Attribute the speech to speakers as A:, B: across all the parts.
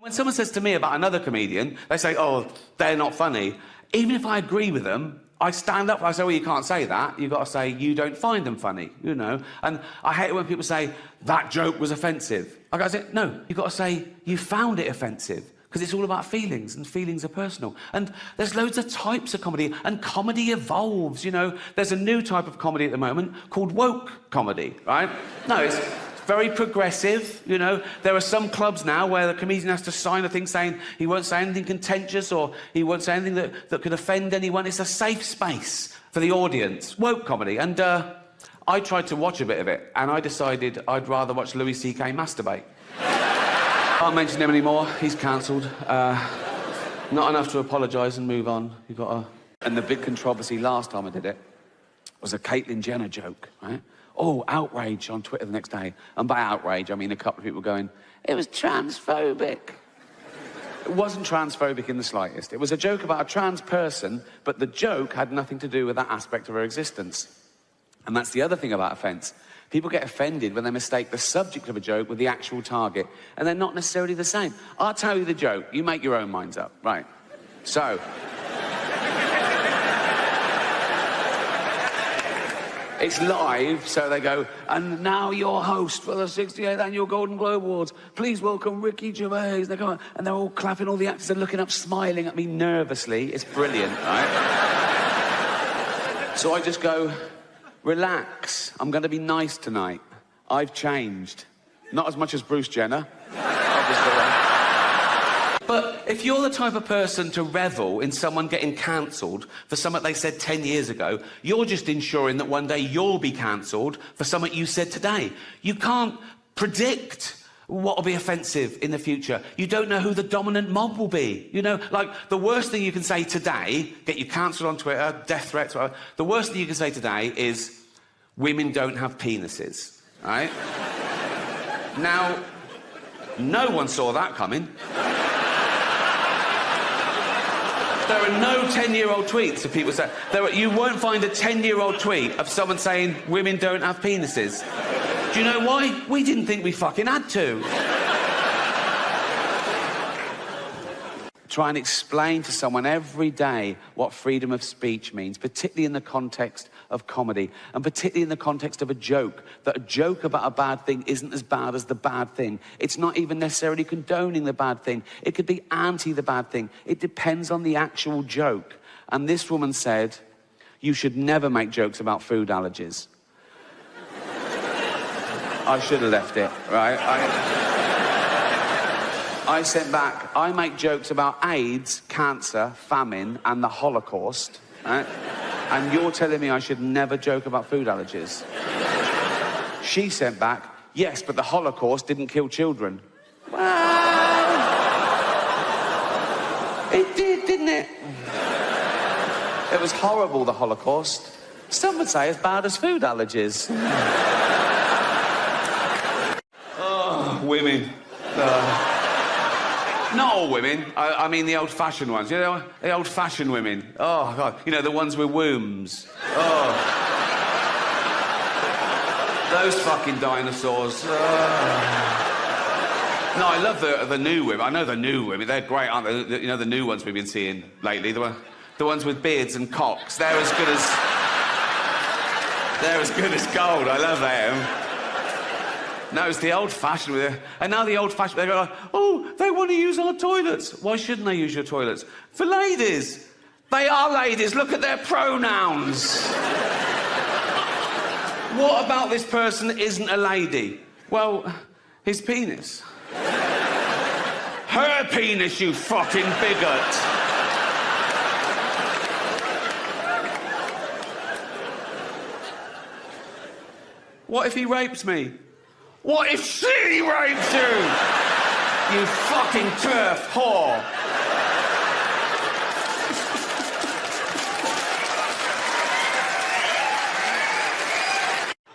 A: When someone says to me about another comedian, they say, oh, they're not funny. Even if I agree with them, I stand up and I say, well, you can't say that. You've got to say, you don't find them funny, you know? And I hate it when people say, that joke was offensive. I gotta say, no, you've got to say, you found it offensive. Because it's all about feelings, and feelings are personal. And there's loads of types of comedy, and comedy evolves, you know? There's a new type of comedy at the moment called woke comedy, right? No, it's very progressive, you know? There are some clubs now where the comedian has to sign a thing saying he won't say anything contentious or he won't say anything that could offend anyone. It's a safe space for the audience. Woke comedy. And I tried to watch a bit of it, and I decided I'd rather watch Louis C.K. masturbate. Can't mention him anymore. He's cancelled. Not enough to apologise and move on. You've got to... And the big controversy last time I did it was a Caitlyn Jenner joke, right? Oh, outrage on Twitter the next day. And by outrage, I mean a couple of people going, it was transphobic. It wasn't transphobic in the slightest. It was a joke about a trans person, but the joke had nothing to do with that aspect of her existence. And that's the other thing about offence. People get offended when they mistake the subject of a joke with the actual target, and they're not necessarily the same. I'll tell you the joke. You make your own minds up. Right. So... It's live, so they go, and now your host for the 68th Annual Golden Globe Awards, please welcome Ricky Gervais. They go, and they're all clapping, all the actors are looking up, smiling at me nervously. It's brilliant, right? So I just go, relax, I'm going to be nice tonight. I've changed. Not as much as Bruce Jenner, obviously. But if you're the type of person to revel in someone getting cancelled for something they said 10 years ago, you're just ensuring that one day you'll be cancelled for something you said today. You can't predict what will be offensive in the future. You don't know who the dominant mob will be. You know, like, the worst thing you can say today, get you cancelled on Twitter, death threats, whatever, the worst thing you can say today is, women don't have penises, right? Now, no one saw that coming. There are no 10-year-old tweets of people saying... You won't find a 10-year-old tweet of someone saying women don't have penises. Do you know why? We didn't think we fucking had to. Try and explain to someone every day what freedom of speech means, particularly in the context of comedy, and particularly in the context of a joke, that a joke about a bad thing isn't as bad as the bad thing. It's not even necessarily condoning the bad thing. It could be anti the bad thing. It depends on the actual joke. And this woman said, you should never make jokes about food allergies. I should have left it, right? I sent back, I make jokes about AIDS, cancer, famine, and the Holocaust, right? And you're telling me I should never joke about food allergies. She sent back, yes, but the Holocaust didn't kill children. Well, it did, didn't it? It was horrible, the Holocaust. Some would say as bad as food allergies. Oh, women. Not all women. I mean the old-fashioned ones. You know, the old-fashioned women. Oh, God. You know, the ones with wombs. Oh. Those fucking dinosaurs. Oh. No, I love the new women. I know the new women. They're great, aren't they? You know, the new ones we've been seeing lately. The ones with beards and cocks. They're as good as... They're as good as gold. I love them. No, it's the old-fashioned. And now the old-fashioned, they go like, oh, they want to use our toilets. Why shouldn't they use your toilets? For ladies. They are ladies. Look at their pronouns. What about this person that isn't a lady? Well, his penis. Her penis, you fucking bigot. What if he rapes me? What if she rapes you? You fucking turf whore.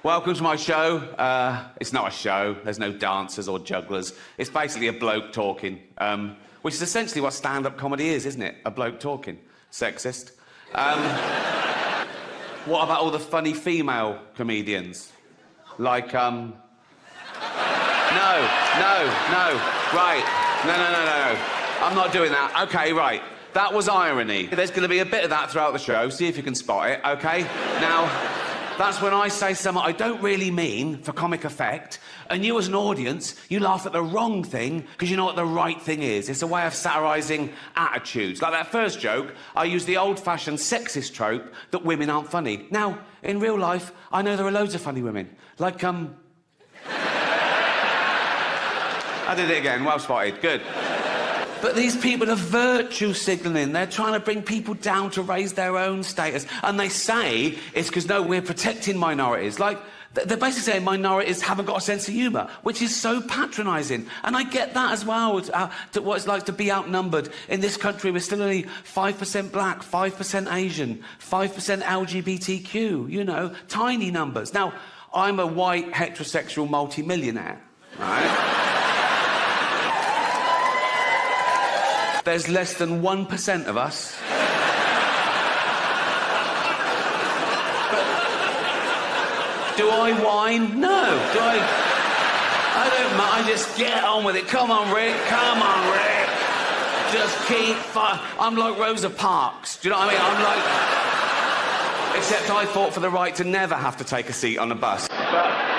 A: Welcome to my show. It's not a show. There's no dancers or jugglers. It's basically a bloke talking, which is essentially what stand-up comedy is, isn't it? A bloke talking. Sexist. What about all the funny female comedians? Like, No. Right. No. I'm not doing that. Okay, right. That was irony. There's going to be a bit of that throughout the show. See if you can spot it, okay? Now, that's when I say something I don't really mean for comic effect, and you as an audience, you laugh at the wrong thing because you know what the right thing is. It's a way of satirising attitudes. Like that first joke, I used the old-fashioned sexist trope that women aren't funny. Now, in real life, I know there are loads of funny women. Like, I did it again. Well spotted. Good. But these people are virtue signalling. They're trying to bring people down to raise their own status. And they say it's because, no, we're protecting minorities. Like, they're basically saying minorities haven't got a sense of humour, which is so patronising. And I get that as well, to what it's like to be outnumbered. In this country, we're still only 5% black, 5% Asian, 5% LGBTQ, you know, tiny numbers. Now, I'm a white, heterosexual multi-millionaire, right? There's less than 1% of us. Do I whine? No. Do I don't mind. I just get on with it. Come on, Rick. Come on, Rick. Just keep I'm like Rosa Parks. Do you know what I mean? I'm like... Except I fought for the right to never have to take a seat on a bus. But...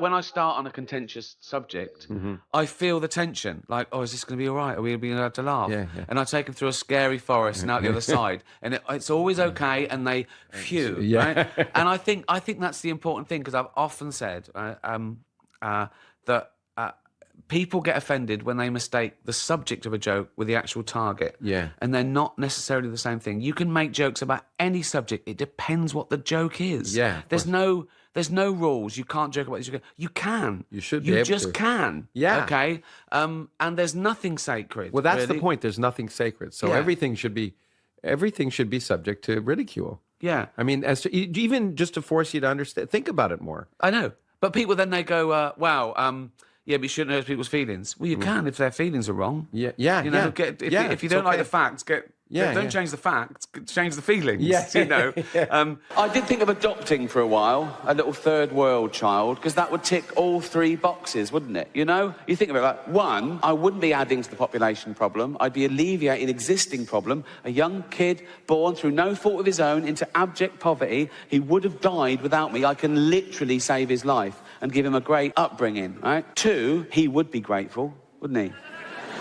A: when I start on a contentious subject, I feel the tension. Like, oh, is this going to be all right? Are we going to be allowed to laugh?
B: Yeah.
A: And I take them through a scary forest and out the other side, and it's always okay. And they, phew, right? And I think that's the important thing, because I've often said that people get offended when they mistake the subject of a joke with the actual target.
B: Yeah.
A: And they're not necessarily the same thing. You can make jokes about any subject. It depends what the joke is.
B: Yeah.
A: There's no rules. You can't joke about this. You can.
B: You should be able to.
A: You just can.
B: Yeah.
A: Okay? And there's nothing sacred.
B: Well, that's
A: really.
B: the point. There's nothing sacred. So everything should be subject to ridicule.
A: Yeah.
B: I mean, even just to force you to understand, think about it more.
A: I know. But people then they go, wow, yeah, but you shouldn't hurt people's feelings. Well, you can if their feelings are wrong.
B: Yeah.
A: You know, if you don't like the facts, don't change the facts, change the feelings.
B: Yeah.
A: You know. I did think of adopting for a while, a little third world child, because that would tick all three boxes, wouldn't it? You know, you think of it like, one, I wouldn't be adding to the population problem. I'd be alleviating existing problem. A young kid born through no fault of his own into abject poverty. He would have died without me. I can literally save his life and give him a great upbringing, right? Two, he would be grateful, wouldn't he?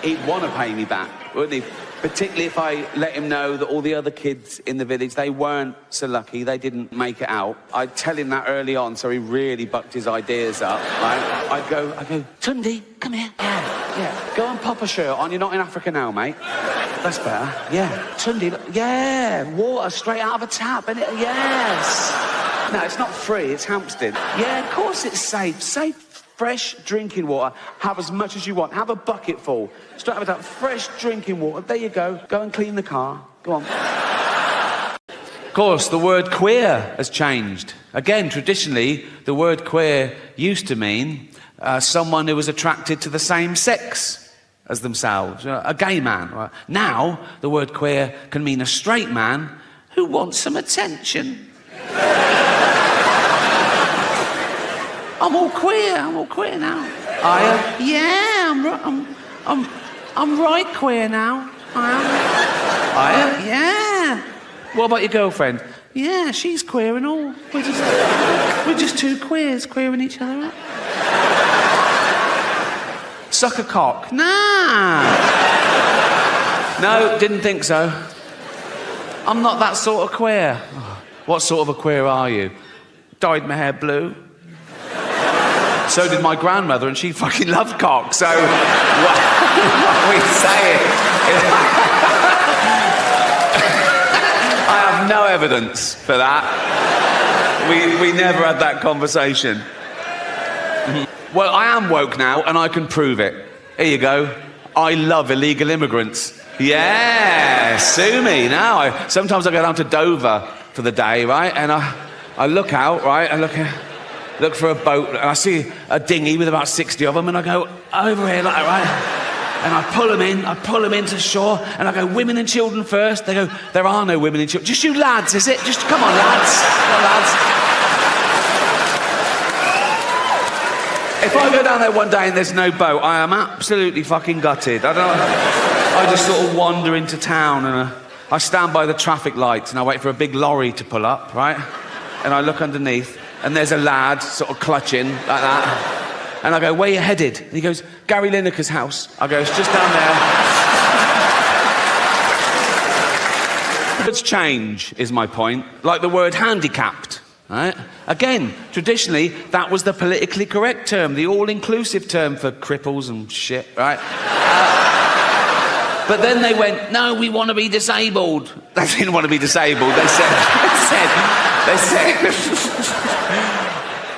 A: He'd want to pay me back, wouldn't he? Particularly if I let him know that all the other kids in the village, they weren't so lucky, they didn't make it out. I'd tell him that early on, so he really bucked his ideas up, right? I'd go, Tundi, come here. Yeah. Go and pop a shirt on. You're not in Africa now, mate. That's better. Yeah. Tundi, yeah. Water straight out of a tap, innit? Yes. No, it's not free, it's Hampstead. Yeah, of course it's safe. Safe, fresh drinking water. Have as much as you want. Have a bucket full. Straight out of that fresh drinking water. There you go. Go and clean the car. Go on. Of course, the word queer has changed. Again, traditionally, the word queer used to mean someone who was attracted to the same sex as themselves, a gay man. Right? Now, the word queer can mean a straight man who wants some attention. I'm all queer now. I'm right queer now. Yeah. What about your girlfriend? Yeah, she's queer and all. We're just two queers queering each other up. Suck a cock? Nah. No, didn't think so. I'm not that sort of queer. What sort of a queer are you? Dyed my hair blue. So did my grandmother, and she fucking loved cock, so... what are we saying? I have no evidence for that. We never had that conversation. Well, I am woke now, and I can prove it. Here you go. I love illegal immigrants. Yeah, sue me now. Sometimes I go down to Dover for the day, right? And I look out, right? I look at... look for a boat, and I see a dinghy with about 60 of them, and I go, over here, like, right? And I pull them into shore, and I go, women and children first. They go, there are no women and children. Just you lads, is it? Just, come on, lads. Come on, lads. If I go down there one day and there's no boat, I am absolutely fucking gutted. I just sort of wander into town, and I stand by the traffic lights, and I wait for a big lorry to pull up, right? And I look underneath, and there's a lad sort of clutching like that. And I go, where you headed? And he goes, Gary Lineker's house. I go, it's just down there. Words change, is my point. Like the word handicapped, right? Again, traditionally, that was the politically correct term, the all-inclusive term for cripples and shit, right? But then they went, no, we want to be disabled. They didn't want to be disabled.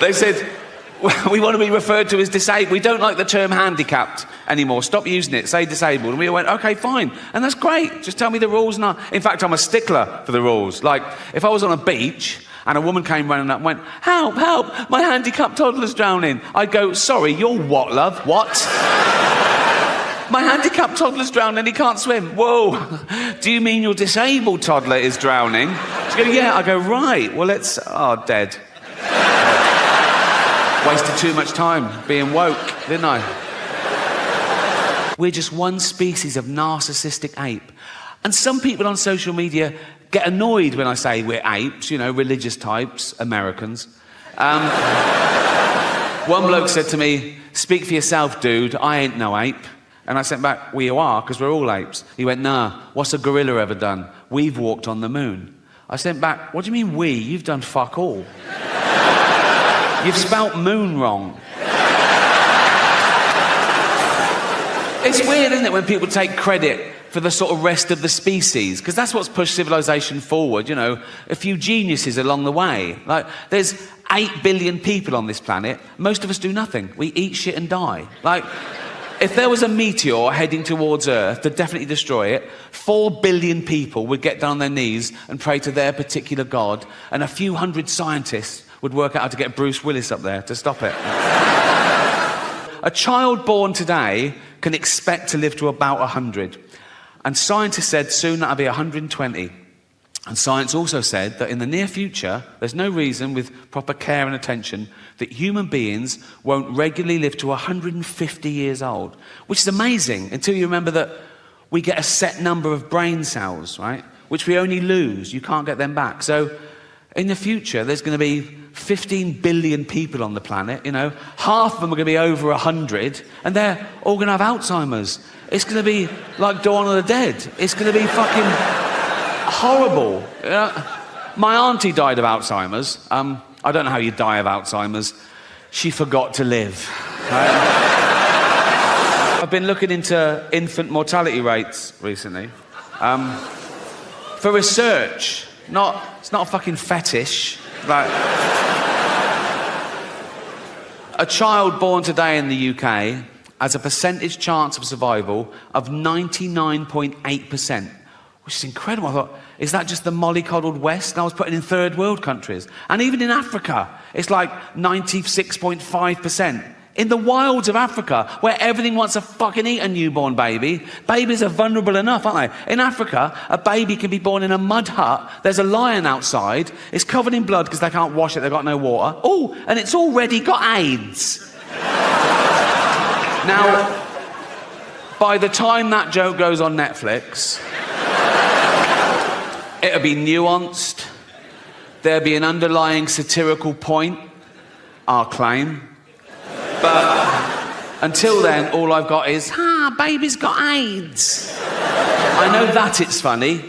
A: They said, we want to be referred to as disabled. We don't like the term handicapped anymore. Stop using it. Say disabled. And we went, OK, fine. And that's great. Just tell me the rules. In fact, I'm a stickler for the rules. Like, if I was on a beach and a woman came running up and went, help, help, my handicapped toddler's drowning, I'd go, sorry, you're what, love? What? My handicapped toddler's drowning, he can't swim. Whoa. Do you mean your disabled toddler is drowning? She'd go, yeah. I go, right. Well, it's... Oh, dead. Wasted too much time being woke, didn't I? We're just one species of narcissistic ape. And some people on social media get annoyed when I say we're apes, you know, religious types, Americans. One bloke said to me, speak for yourself, dude, I ain't no ape. And I sent back, well, you are, because we're all apes. He went, nah, what's a gorilla ever done? We've walked on the moon. I sent back, what do you mean we? You've done fuck all. You've spelt moon wrong. It's weird, isn't it, when people take credit for the sort of rest of the species, because that's what's pushed civilization forward, you know, a few geniuses along the way. Like, there's 8 billion people on this planet. Most of us do nothing. We eat shit and die. Like, if there was a meteor heading towards Earth to definitely destroy it, 4 billion people would get down on their knees and pray to their particular god, and a few hundred scientists would work out how to get Bruce Willis up there to stop it. A child born today can expect to live to about 100. And scientists said soon that'll be 120. And science also said that in the near future, there's no reason, with proper care and attention, that human beings won't regularly live to 150 years old. Which is amazing, until you remember that we get a set number of brain cells, right? Which we only lose. You can't get them back. So in the future, there's going to be 15 billion people on the planet, you know. Half of them are going to be over 100, and they're all going to have Alzheimer's. It's going to be like Dawn of the Dead. It's going to be fucking horrible. You know? My auntie died of Alzheimer's. I don't know how you die of Alzheimer's. She forgot to live. Right? I've been looking into infant mortality rates recently. For research. It's not a fucking fetish. Like, a child born today in the UK has a percentage chance of survival of 99.8%, which is incredible. I thought, is that just the mollycoddled West? And I was putting in third world countries. And even in Africa, it's like 96.5%. In the wilds of Africa, where everything wants to fucking eat a newborn baby, babies are vulnerable enough, aren't they? In Africa, a baby can be born in a mud hut. There's a lion outside. It's covered in blood because they can't wash it. They've got no water. Oh, and it's already got AIDS. Now, by the time that joke goes on Netflix, it'll be nuanced. There'll be an underlying satirical point, I'll claim. But until then, all I've got is, baby's got AIDS. I know that it's funny.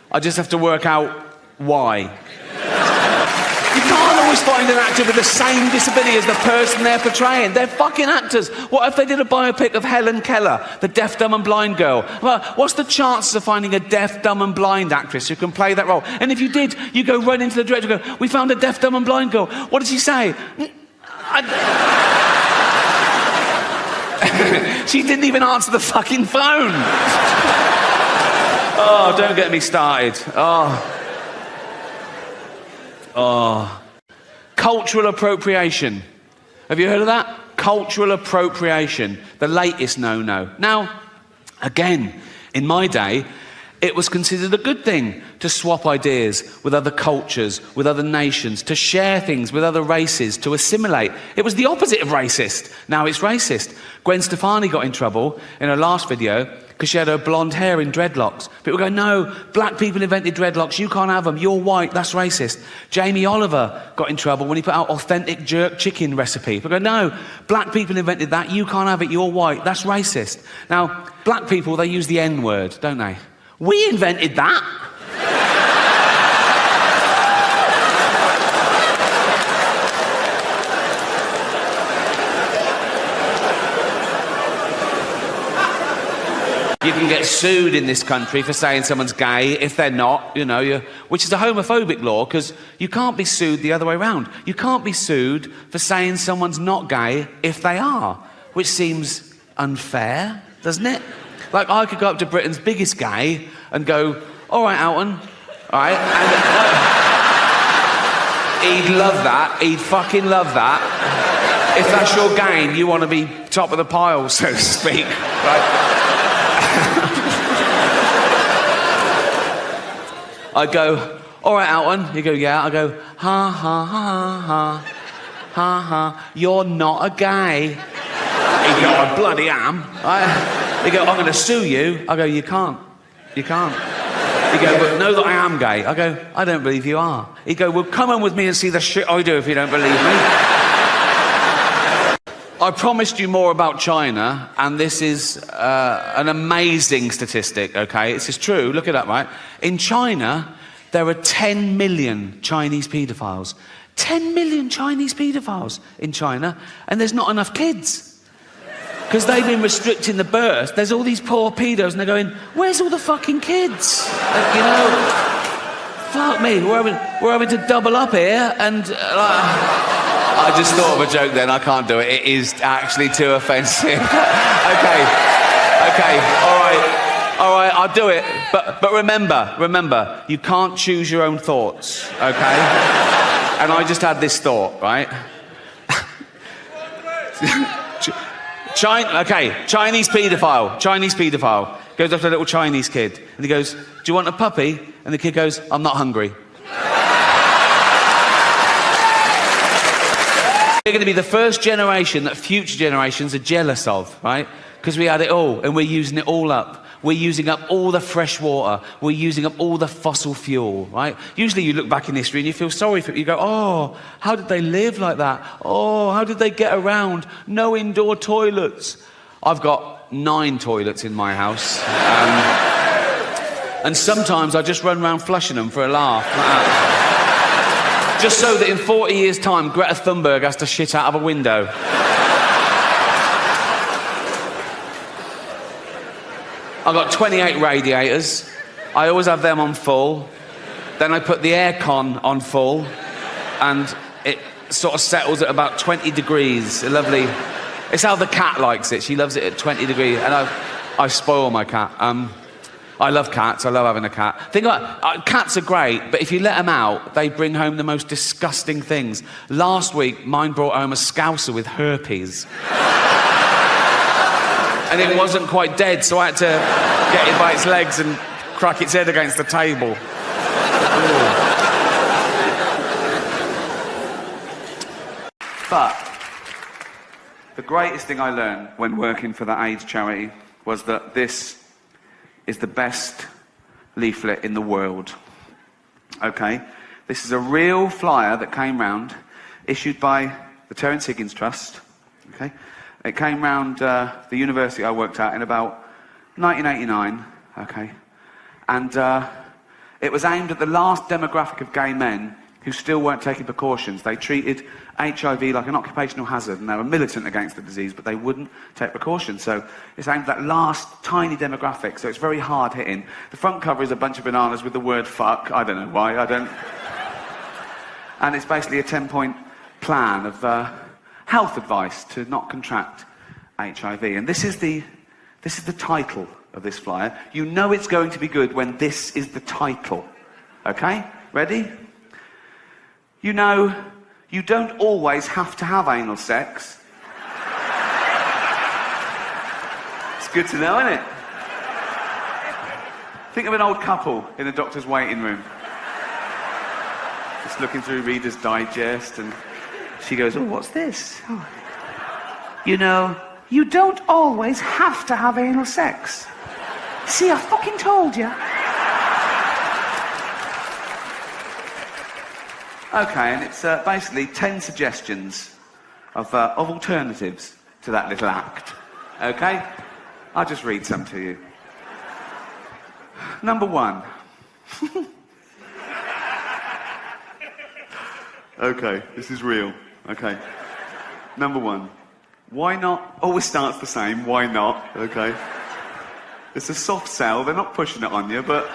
A: I just have to work out why. You can't always find an actor with the same disability as the person they're portraying. They're fucking actors. What if they did a biopic of Helen Keller, the deaf, dumb and blind girl? Well, what's the chances of finding a deaf, dumb and blind actress who can play that role? And if you did, you go right into the director and go, we found a deaf, dumb and blind girl. What did she say? She didn't even answer the fucking phone. Oh, don't get me started. Oh. Karl cultural appropriation. Have you heard of that? Cultural appropriation, the latest no-no. Now, again, in my day, it was considered a good thing to swap ideas with other cultures, with other nations, to share things with other races, to assimilate. It was the opposite of racist. Now it's racist. Gwen Stefani got in trouble in her last video because she had her blonde hair in dreadlocks. People go, no, black people invented dreadlocks, you can't have them, you're white, that's racist. Jamie Oliver got in trouble when he put out authentic jerk chicken recipe. People go, no, black people invented that, you can't have it, you're white, that's racist. Now, black people, they use the N-word, don't they? We invented that. You can get sued in this country for saying someone's gay if they're not, you know, which is a homophobic law, because you can't be sued the other way around. You can't be sued for saying someone's not gay if they are, which seems unfair, doesn't it? Like, I could go up to Britain's biggest gay and go, all right, Alton, all right? And he'd love that. He'd fucking love that. If that's your game, you want to be top of the pile, so to speak, right? I go, all right, Alton. He'd go, yeah. I go, ha, ha, ha, ha, ha, ha, you're not a gay. He'd go, I bloody am. They go, I'm going to sue you. I go, you can't. You can't. He go, but know that I am gay. I go, I don't believe you are. He go, well, come on with me and see the shit I do if you don't believe me. I promised you more about China, and this is an amazing statistic, okay? This is true. Look it up, right? In China, there are 10 million Chinese paedophiles. 10 million Chinese paedophiles in China, and there's not enough kids. Because they've been restricting the birth. There's all these poor pedos, and they're going, where's all the fucking kids? You know, fuck me, we're having to double up here, and I just thought of a joke then, I can't do it. It is actually too offensive. Okay, all right, I'll do it. But remember, you can't choose your own thoughts, okay? And I just had this thought, right? Chinese paedophile goes up to a little Chinese kid and he goes, do you want a puppy? And the kid goes, I'm not hungry. We're going to be the first generation that future generations are jealous of, right? Because we had it all and we're using it all up. We're using up all the fresh water. We're using up all the fossil fuel, right? Usually you look back in history and you feel sorry for it. You go, oh, how did they live like that? Oh, how did they get around? No indoor toilets. I've got 9 toilets in my house. And sometimes I just run around flushing them for a laugh. Just so that in 40 years' time, Greta Thunberg has to shit out of a window. I've got 28 radiators. I always have them on full. Then I put the aircon on full, and it sort of settles at about 20 degrees. Lovely. It's how the cat likes it. She loves it at 20 degrees, and I spoil my cat. I love cats. I love having a cat. Think about it, cats are great, but if you let them out, they bring home the most disgusting things. Last week, mine brought home a scouser with herpes. And it wasn't quite dead, so I had to get it by its legs and crack its head against the table. But the greatest thing I learned when working for the AIDS charity was that this is the best leaflet in the world. Okay? This is a real flyer that came round, issued by the Terence Higgins Trust. Okay? It came round the university I worked at in about 1989, okay? And it was aimed at the last demographic of gay men who still weren't taking precautions. They treated HIV like an occupational hazard, and they were militant against the disease, but they wouldn't take precautions. So it's aimed at that last tiny demographic, so it's very hard hitting. The front cover is a bunch of bananas with the word fuck. I don't know why, And it's basically a 10-point plan of health advice to not contract HIV. And this is the title of this flyer. You know it's going to be good when this is the title. Okay? Ready? You know You don't always have to have anal sex. It's good to know, isn't it? Think of an old couple in a doctor's waiting room. Just looking through Reader's Digest, and she goes, oh, what's this? Oh. You know, you don't always have to have anal sex. See, I fucking told you. Okay, and it's basically 10 suggestions of alternatives to that little act. Okay? I'll just read some to you. Number 1. Okay, this is real. Okay. Number 1. Why not? Always starts the same. Why not? Okay. It's a soft sell. They're not pushing it on you, but...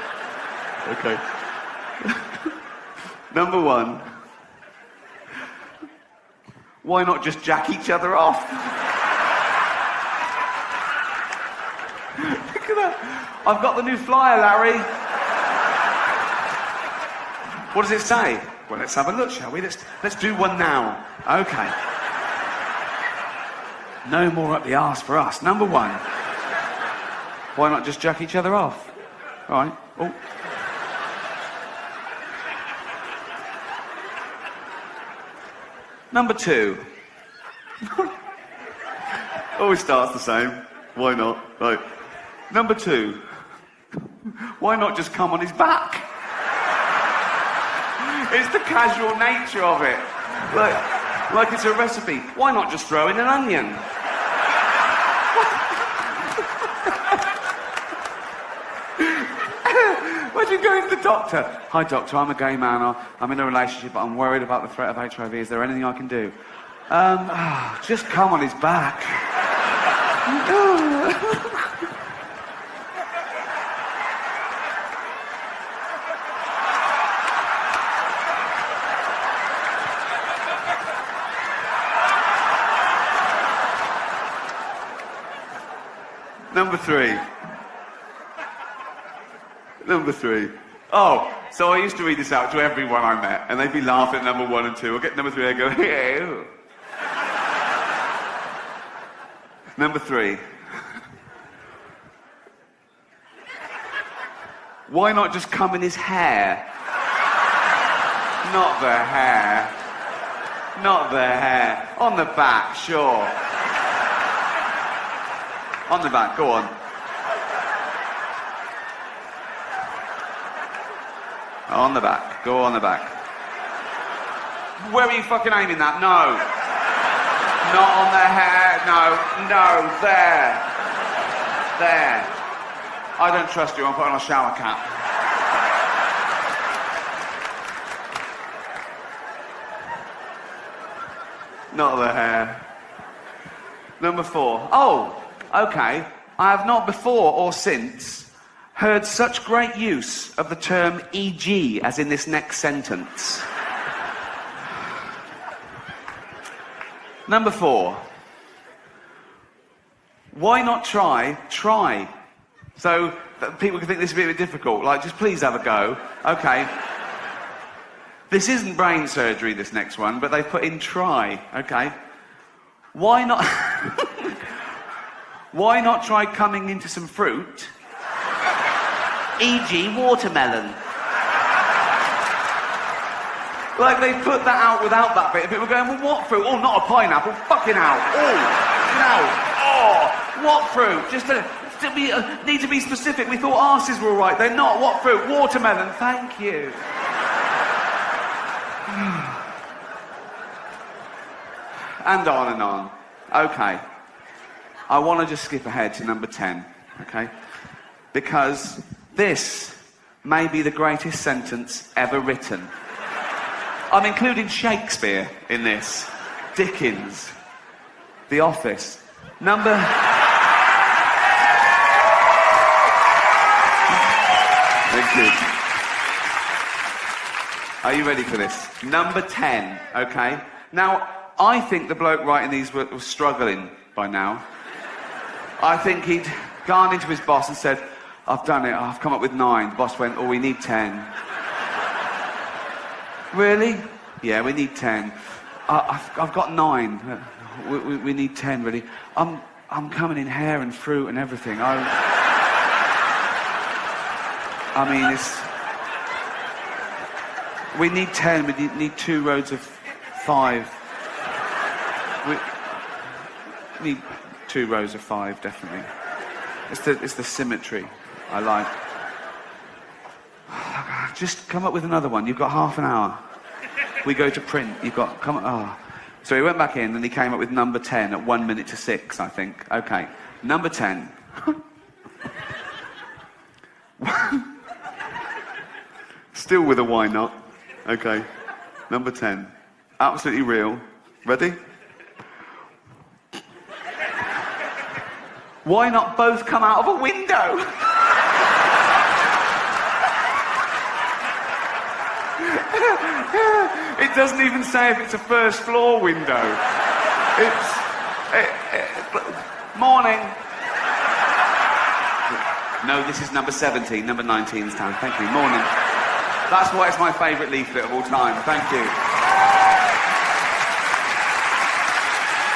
A: Okay. Number 1. Why not just jack each other off? Look at that. I've got the new flyer, Larry. What does it say? Well, let's have a look, shall we? Let's do one now. Okay. No more up the arse for us. Number 1. Why not just jack each other off? All right. Oh. Number 2. Always starts the same. Why not? Right. Number 2. Why not just come on his back? It's the casual nature of it. Like it's a recipe. Why not just throw in an onion? Imagine going to the doctor. Hi, doctor, I'm a gay man. I'm in a relationship, but I'm worried about the threat of HIV. Is there anything I can do? Just come on his back. Number 3. Number 3. Oh, so I used to read this out to everyone I met, and they'd be laughing at number 1 and 2. I'll get number 3, I'd go, hey. Number 3. Why not just come in his hair? Not the hair. Not the hair. On the back, sure. On the back, go on. On the back, go on the back. Where are you fucking aiming that? No. Not on the hair, no, there. There. I don't trust you, I'm putting on a shower cap. Not the hair. Number 4. Oh, okay. I have not before or since heard such great use of the term e.g. as in this next sentence. Number 4. Why not try? So that people can think this is a bit difficult. Like, just please have a go. Okay. This isn't brain surgery, this next one, but they've put in try. Okay. Why not... Why not try coming into some fruit? E.g. watermelon. Like, they put that out without that bit, and people are going, well, what fruit? Oh, not a pineapple. Fucking out. Oh, no. Oh, what fruit? Just need to be specific. We thought arses were all right. They're not. What fruit? Watermelon. Thank you. And on and on. Okay. I want to just skip ahead to number 10, okay? Because this may be the greatest sentence ever written. I'm including Shakespeare in this. Dickens. The Office. Number... Thank you. Are you ready for this? Number 10, okay? Now, I think the bloke writing these was struggling by now. I think he'd gone into his boss and said, I've done it, I've come up with 9. The boss went, oh, we need 10. Really? Yeah, we need 10. I've got 9. We need 10, really. I'm coming in hair and fruit and everything. I mean, we need 10. We need 2 rows of 5. We need 2 rows of 5, definitely. It's the symmetry I like. Just come up with another one. You've got half an hour. We go to print. You've got... So he went back in and he came up with number 10 at 1 minute to 6, I think. Okay. Number 10. Still with a why not. Okay. Number 10. Absolutely real. Ready? Why not both come out of a window? It doesn't even say if it's a first floor window. Morning. No, this is number 17. Number 19's time. Thank you. Morning. That's why it's my favourite leaflet of all time. Thank you.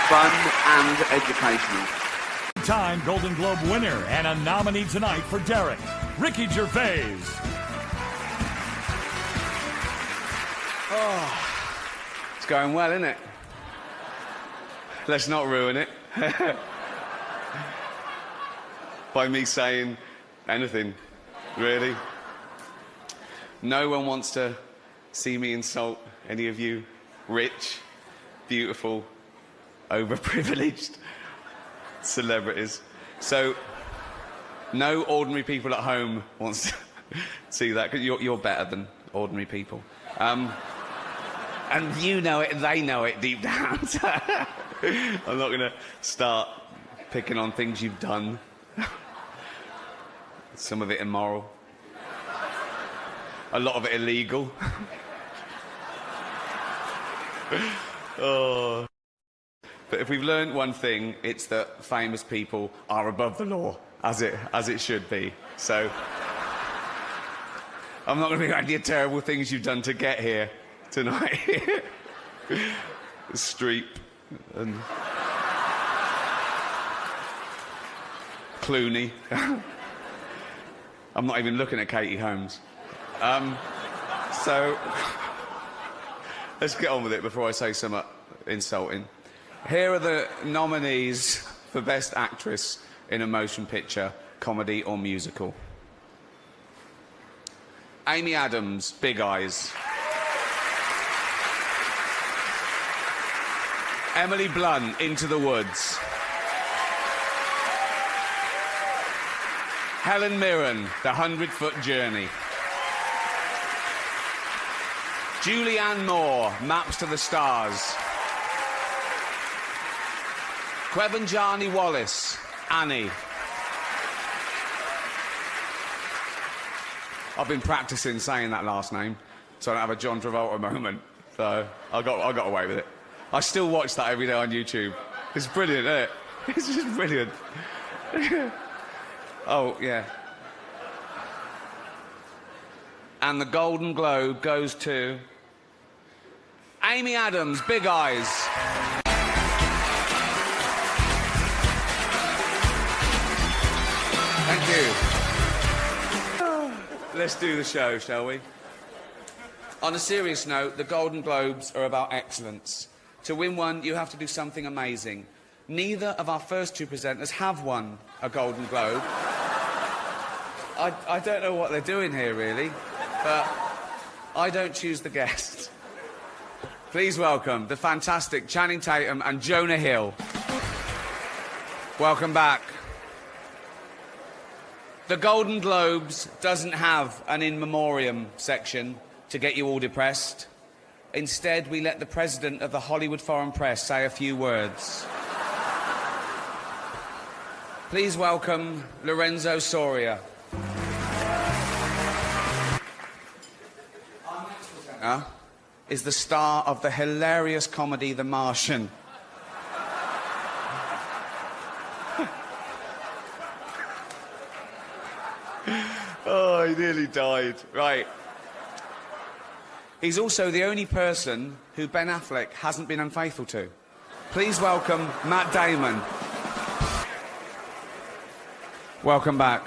A: Fun and educational.
C: Time Golden Globe winner and a nominee tonight for Derek, Ricky Gervais.
A: Oh, it's going well, isn't it? Let's not ruin it. By me saying anything, really. No one wants to see me insult any of you rich, beautiful, overprivileged celebrities. So, no ordinary people at home wants to see that, because you're better than ordinary people. And you know it, they know it deep down. I'm not going to start picking on things you've done. Some of it immoral. A lot of it illegal. Oh. But if we've learned one thing, it's that famous people are above the law, as it should be. So I'm not going to be any of the terrible things you've done to get here tonight. Streep and Clooney. I'm not even looking at Katie Holmes. So let's get on with it before I say something insulting. Here are the nominees for Best Actress in a Motion Picture, Comedy or Musical. Amy Adams, Big Eyes. Emily Blunt, Into the Woods. Helen Mirren, The 100-Foot Journey. Julianne Moore, Maps to the Stars. Quevanjani Wallace, Annie. I've been practicing saying that last name, so I don't have a John Travolta moment. So I got away with it. I still watch that every day on YouTube. It's brilliant, isn't it? It's just brilliant. Oh, yeah. And the Golden Globe goes to Amy Adams, Big Eyes. Thank you. Let's do the show, shall we? On a serious note, the Golden Globes are about excellence. To win one, you have to do something amazing. Neither of our first 2 presenters have won a Golden Globe. I don't know what they're doing here, really, but I don't choose the guests. Please welcome the fantastic Channing Tatum and Jonah Hill. Welcome back. The Golden Globes doesn't have an in memoriam section to get you all depressed. Instead, we let the president of the Hollywood Foreign Press say a few words. Please welcome Lorenzo Soria. Our next presenter is the star of the hilarious comedy The Martian. Oh, he nearly died. Right. He's also the only person who Ben Affleck hasn't been unfaithful to. Please welcome Matt Damon. Welcome back.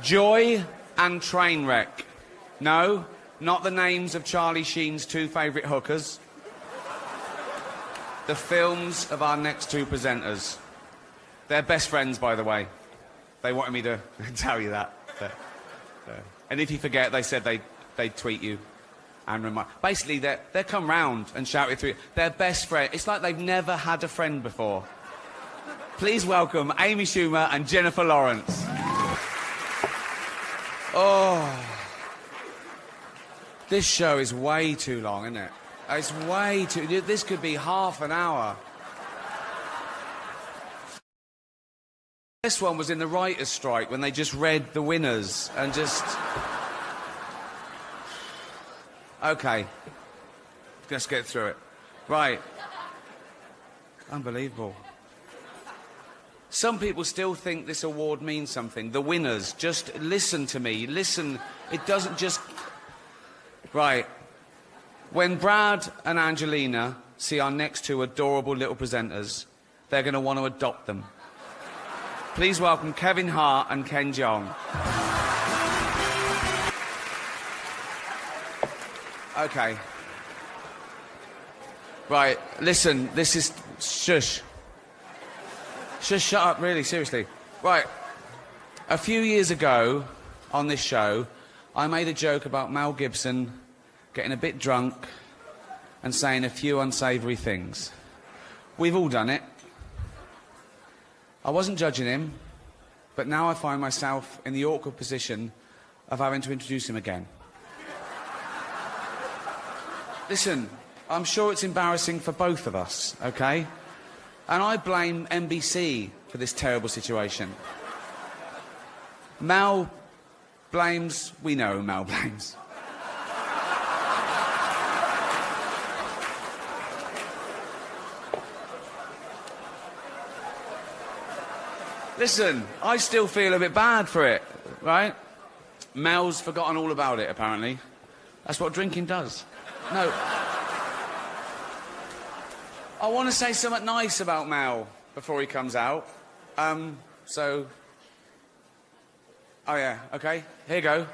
A: Joy and Trainwreck. No, not the names of Charlie Sheen's two favourite hookers. The films of our next two presenters. They're best friends, by the way. They wanted me to tell you that. And if you forget, they said they'd tweet you and remind. Basically, they'll come round and shout it through. They're best friends. It's like they've never had a friend before. Please welcome Amy Schumer and Jennifer Lawrence. Oh. This show is way too long, isn't it? It's way too... This could be half an hour. This one was in the writer's strike when they just read the winners and just... OK. Let's get through it. Right. Unbelievable. Some people still think this award means something. The winners. Just listen to me. Listen. It doesn't just... Right. When Brad and Angelina see our next two adorable little presenters, they're going to want to adopt them. Please welcome Kevin Hart and Ken Jeong. OK. Right, listen, this is... Shush. Shush, shut up, really, seriously. Right. A few years ago, on this show, I made a joke about Mel Gibson getting a bit drunk and saying a few unsavoury things. We've all done it. I wasn't judging him, but now I find myself in the awkward position of having to introduce him again. Listen, I'm sure it's embarrassing for both of us, OK? And I blame NBC for this terrible situation. Mal blames... We know who Mal blames. Listen, I still feel a bit bad for it, right? Mel's forgotten all about it, apparently. That's what drinking does. No. I want to say something nice about Mel before he comes out. Oh, yeah, OK. Here you go.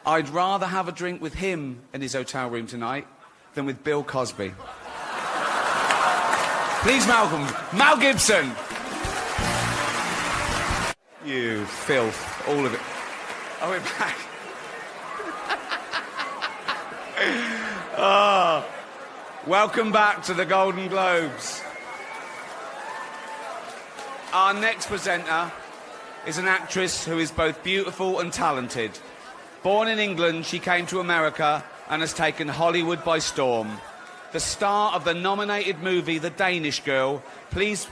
A: I'd rather have a drink with him in his hotel room tonight than with Bill Cosby. Please welcome Mel Gibson. You filth, all of it. Oh, we're back. Oh, welcome back to the Golden Globes. Our next presenter is an actress who is both beautiful and talented. Born in England, she came to America and has taken Hollywood by storm. The star of the nominated movie The Danish Girl, please...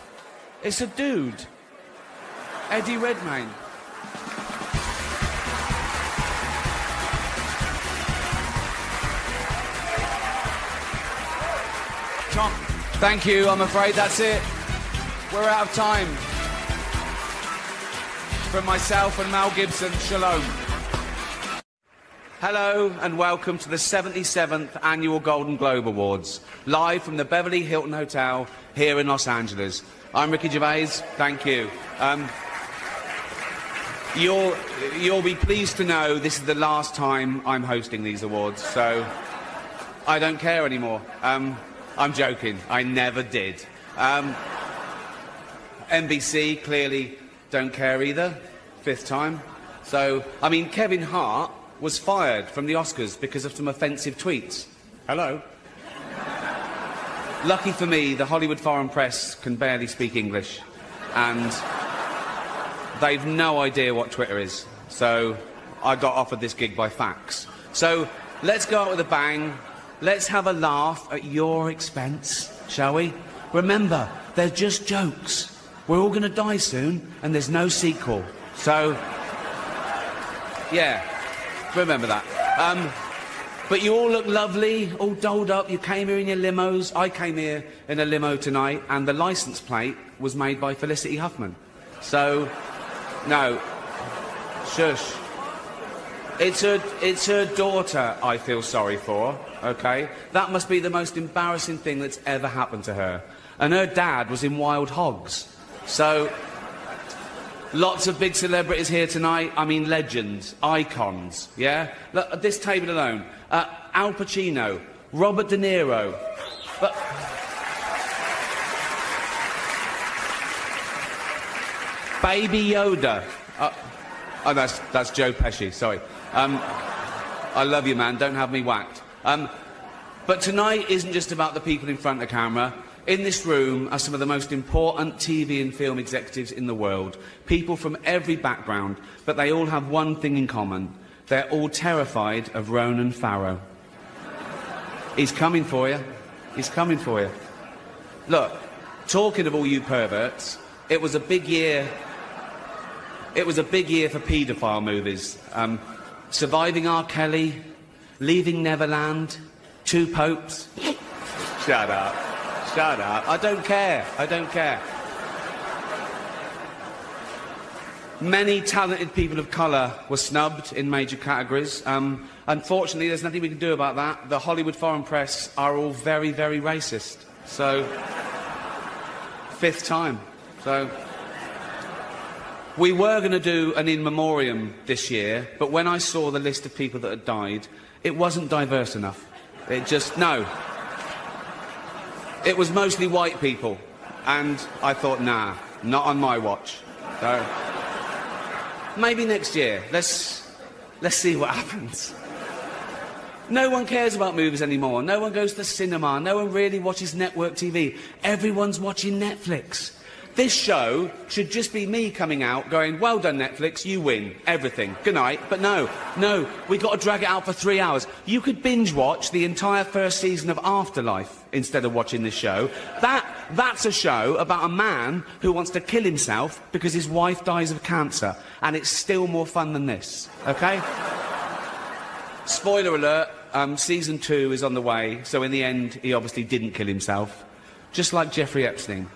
A: It's a dude. Eddie Redmayne. Tom, thank you. I'm afraid that's it. We're out of time. From myself and Mel Gibson, shalom. Hello and welcome to the 77th Annual Golden Globe Awards, live from the Beverly Hilton Hotel here in Los Angeles. I'm Ricky Gervais. Thank you. You'll be pleased to know this is the last time I'm hosting these awards, so I don't care anymore. I'm joking. I never did. NBC clearly don't care either. Fifth time. So, I mean, Kevin Hart was fired from the Oscars because of some offensive tweets. Hello? Lucky for me, the Hollywood Foreign Press can barely speak English, and they've no idea what Twitter is. So I got offered this gig by fax. So let's go out with a bang. Let's have a laugh at your expense, shall we? Remember, they're just jokes. We're all going to die soon, and there's no sequel. So, yeah, remember that. But you all look lovely, all dolled up. You came here in your limos. I came here in a limo tonight, and the licence plate was made by Felicity Huffman. So, no, shush. It's her daughter I feel sorry for, okay? That must be the most embarrassing thing that's ever happened to her. And her dad was in Wild Hogs. So, lots of big celebrities here tonight. I mean, legends, icons, yeah? Look, at this table alone, Al Pacino, Robert De Niro. But Baby Yoda. Oh, that's Joe Pesci, sorry. I love you, man, don't have me whacked. But tonight isn't just about the people in front of the camera. In this room are some of the most important TV and film executives in the world. People from every background, but they all have one thing in common. They're all terrified of Ronan Farrow. He's coming for you. He's coming for you. Look, talking of all you perverts, it was a big year... It was a big year for paedophile movies. Surviving R. Kelly, Leaving Neverland, Two Popes. Shut up. Shut up. I don't care. I don't care. Many talented people of colour were snubbed in major categories. Unfortunately, there's nothing we can do about that. The Hollywood foreign press are all very, very racist. So, fifth time. So... We were going to do an in memoriam this year, but when I saw the list of people that had died, it wasn't diverse enough. It just... no. It was mostly white people, and I thought, nah, not on my watch. So, maybe next year. Let's see what happens. No one cares about movies anymore. No one goes to the cinema. No one really watches network TV. Everyone's watching Netflix. This show should just be me coming out going, well done Netflix, you win, everything, good night. But no, we got to drag it out for 3 hours. You could binge watch the entire first season of Afterlife instead of watching this show. That's a show about a man who wants to kill himself because his wife dies of cancer, and it's still more fun than this, okay? Spoiler alert, season 2 is on the way, so in the end he obviously didn't kill himself, just like Jeffrey Epstein.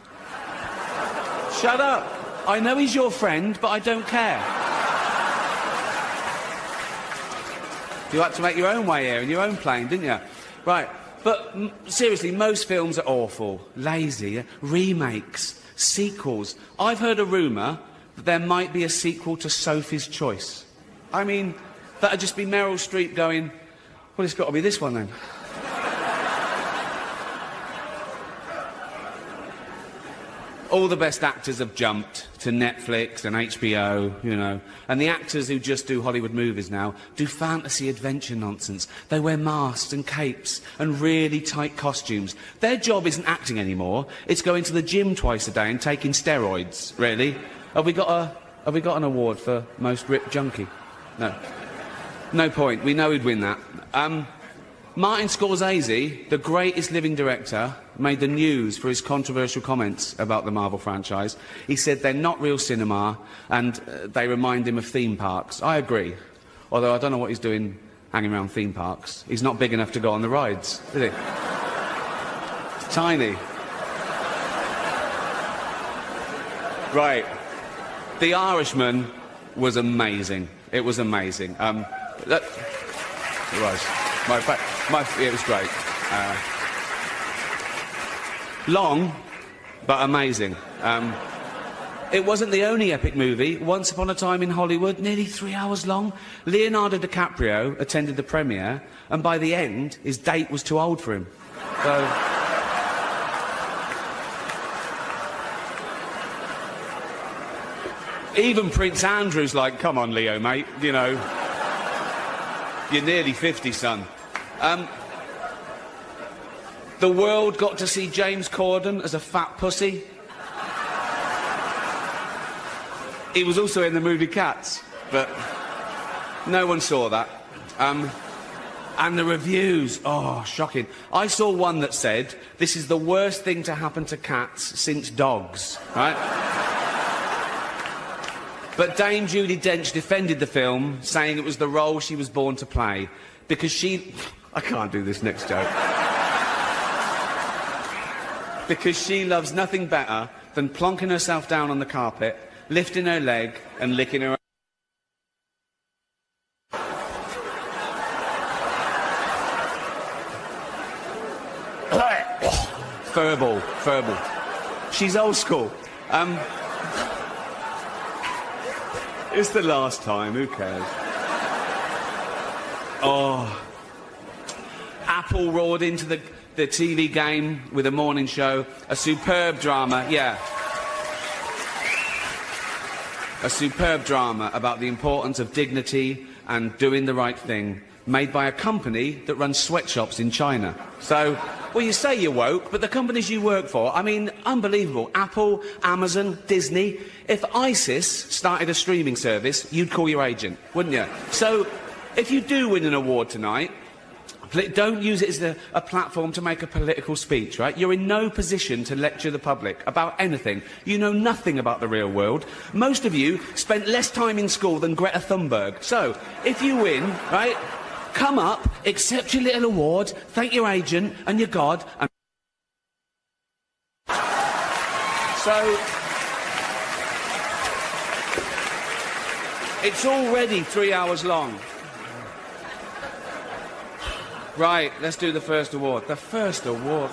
A: Shut up. I know he's your friend, but I don't care. You had to make your own way here in your own plane, didn't you? Right. But seriously, most films are awful, lazy, remakes, sequels. I've heard a rumour that there might be a sequel to Sophie's Choice. I mean, that'd just be Meryl Streep going, well, it's got to be this one then. All the best actors have jumped to Netflix and HBO, you know. And the actors who just do Hollywood movies now do fantasy adventure nonsense. They wear masks and capes and really tight costumes. Their job isn't acting anymore. It's going to the gym twice a day and taking steroids, really. Have we got an award for most ripped junkie? No. No point. We know he'd win that. Martin Scorsese, the greatest living director, made the news for his controversial comments about the Marvel franchise. He said they're not real cinema and they remind him of theme parks. I agree. Although I don't know what he's doing hanging around theme parks. He's not big enough to go on the rides, is he? It's tiny. Right. The Irishman was amazing. It was amazing. It was. It was great. Long, but amazing. It wasn't the only epic movie. Once Upon a Time in Hollywood, nearly 3 hours long. Leonardo DiCaprio attended the premiere, and by the end, his date was too old for him. So... even Prince Andrew's like, come on, Leo, mate, you know. You're nearly 50, son. The world got to see James Corden as a fat pussy. He was also in the movie Cats, but no one saw that. And the reviews, oh, shocking. I saw one that said, this is the worst thing to happen to cats since dogs, right? But Dame Judi Dench defended the film, saying it was the role she was born to play, because she... I can't do this next joke. Because she loves nothing better than plonking herself down on the carpet, lifting her leg and licking her... Furball. She's old school. It's the last time, who cares? Oh. Apple roared into the TV game with a morning show. A superb drama, yeah. A superb drama about the importance of dignity and doing the right thing, made by a company that runs sweatshops in China. So, well, you say you're woke, but the companies you work for, I mean, unbelievable. Apple, Amazon, Disney. If ISIS started a streaming service, you'd call your agent, wouldn't you? So, if you do win an award tonight, don't use it as a platform to make a political speech, right? You're in no position to lecture the public about anything. You know nothing about the real world. Most of you spent less time in school than Greta Thunberg. So, if you win, right, come up, accept your little award, thank your agent and your God, and... So... It's already 3 hours long. Right, let's do the first award. The first award.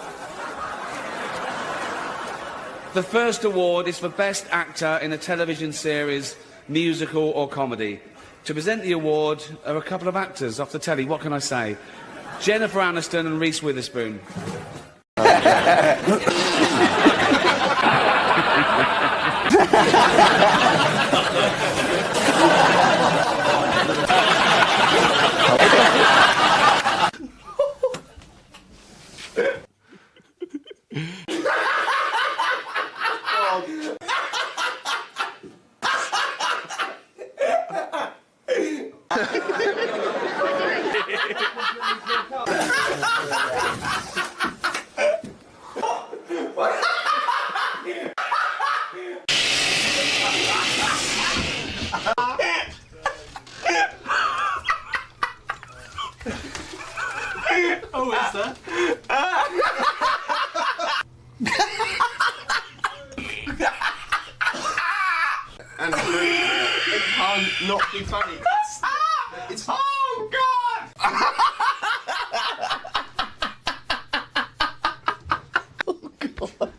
A: The first award is for Best Actor in a Television Series, Musical or Comedy. To present the award are a couple of actors off the telly, what can I say? Jennifer Aniston and Reese Witherspoon.
D: Oh, what's that? And it can't not be funny. It's oh God! Oh God!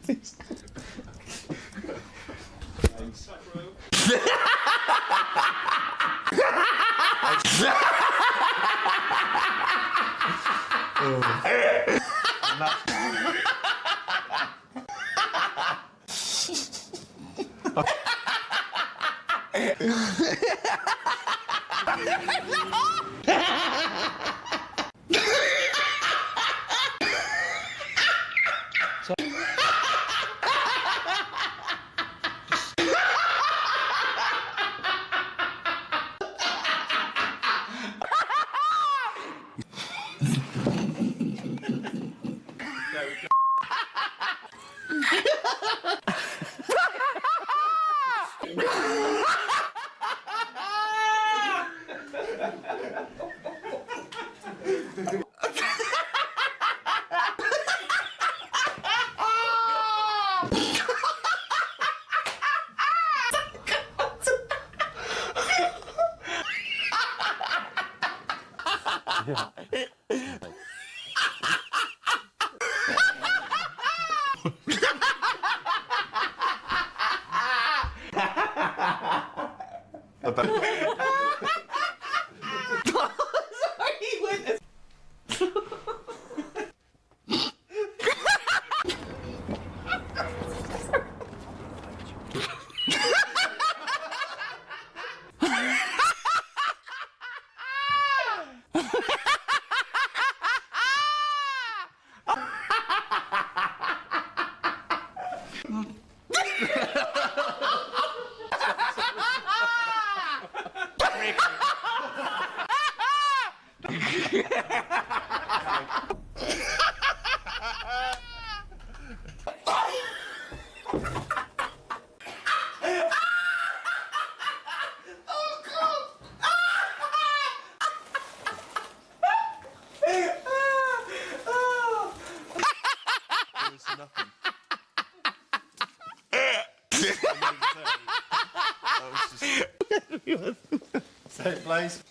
D: Say it, please.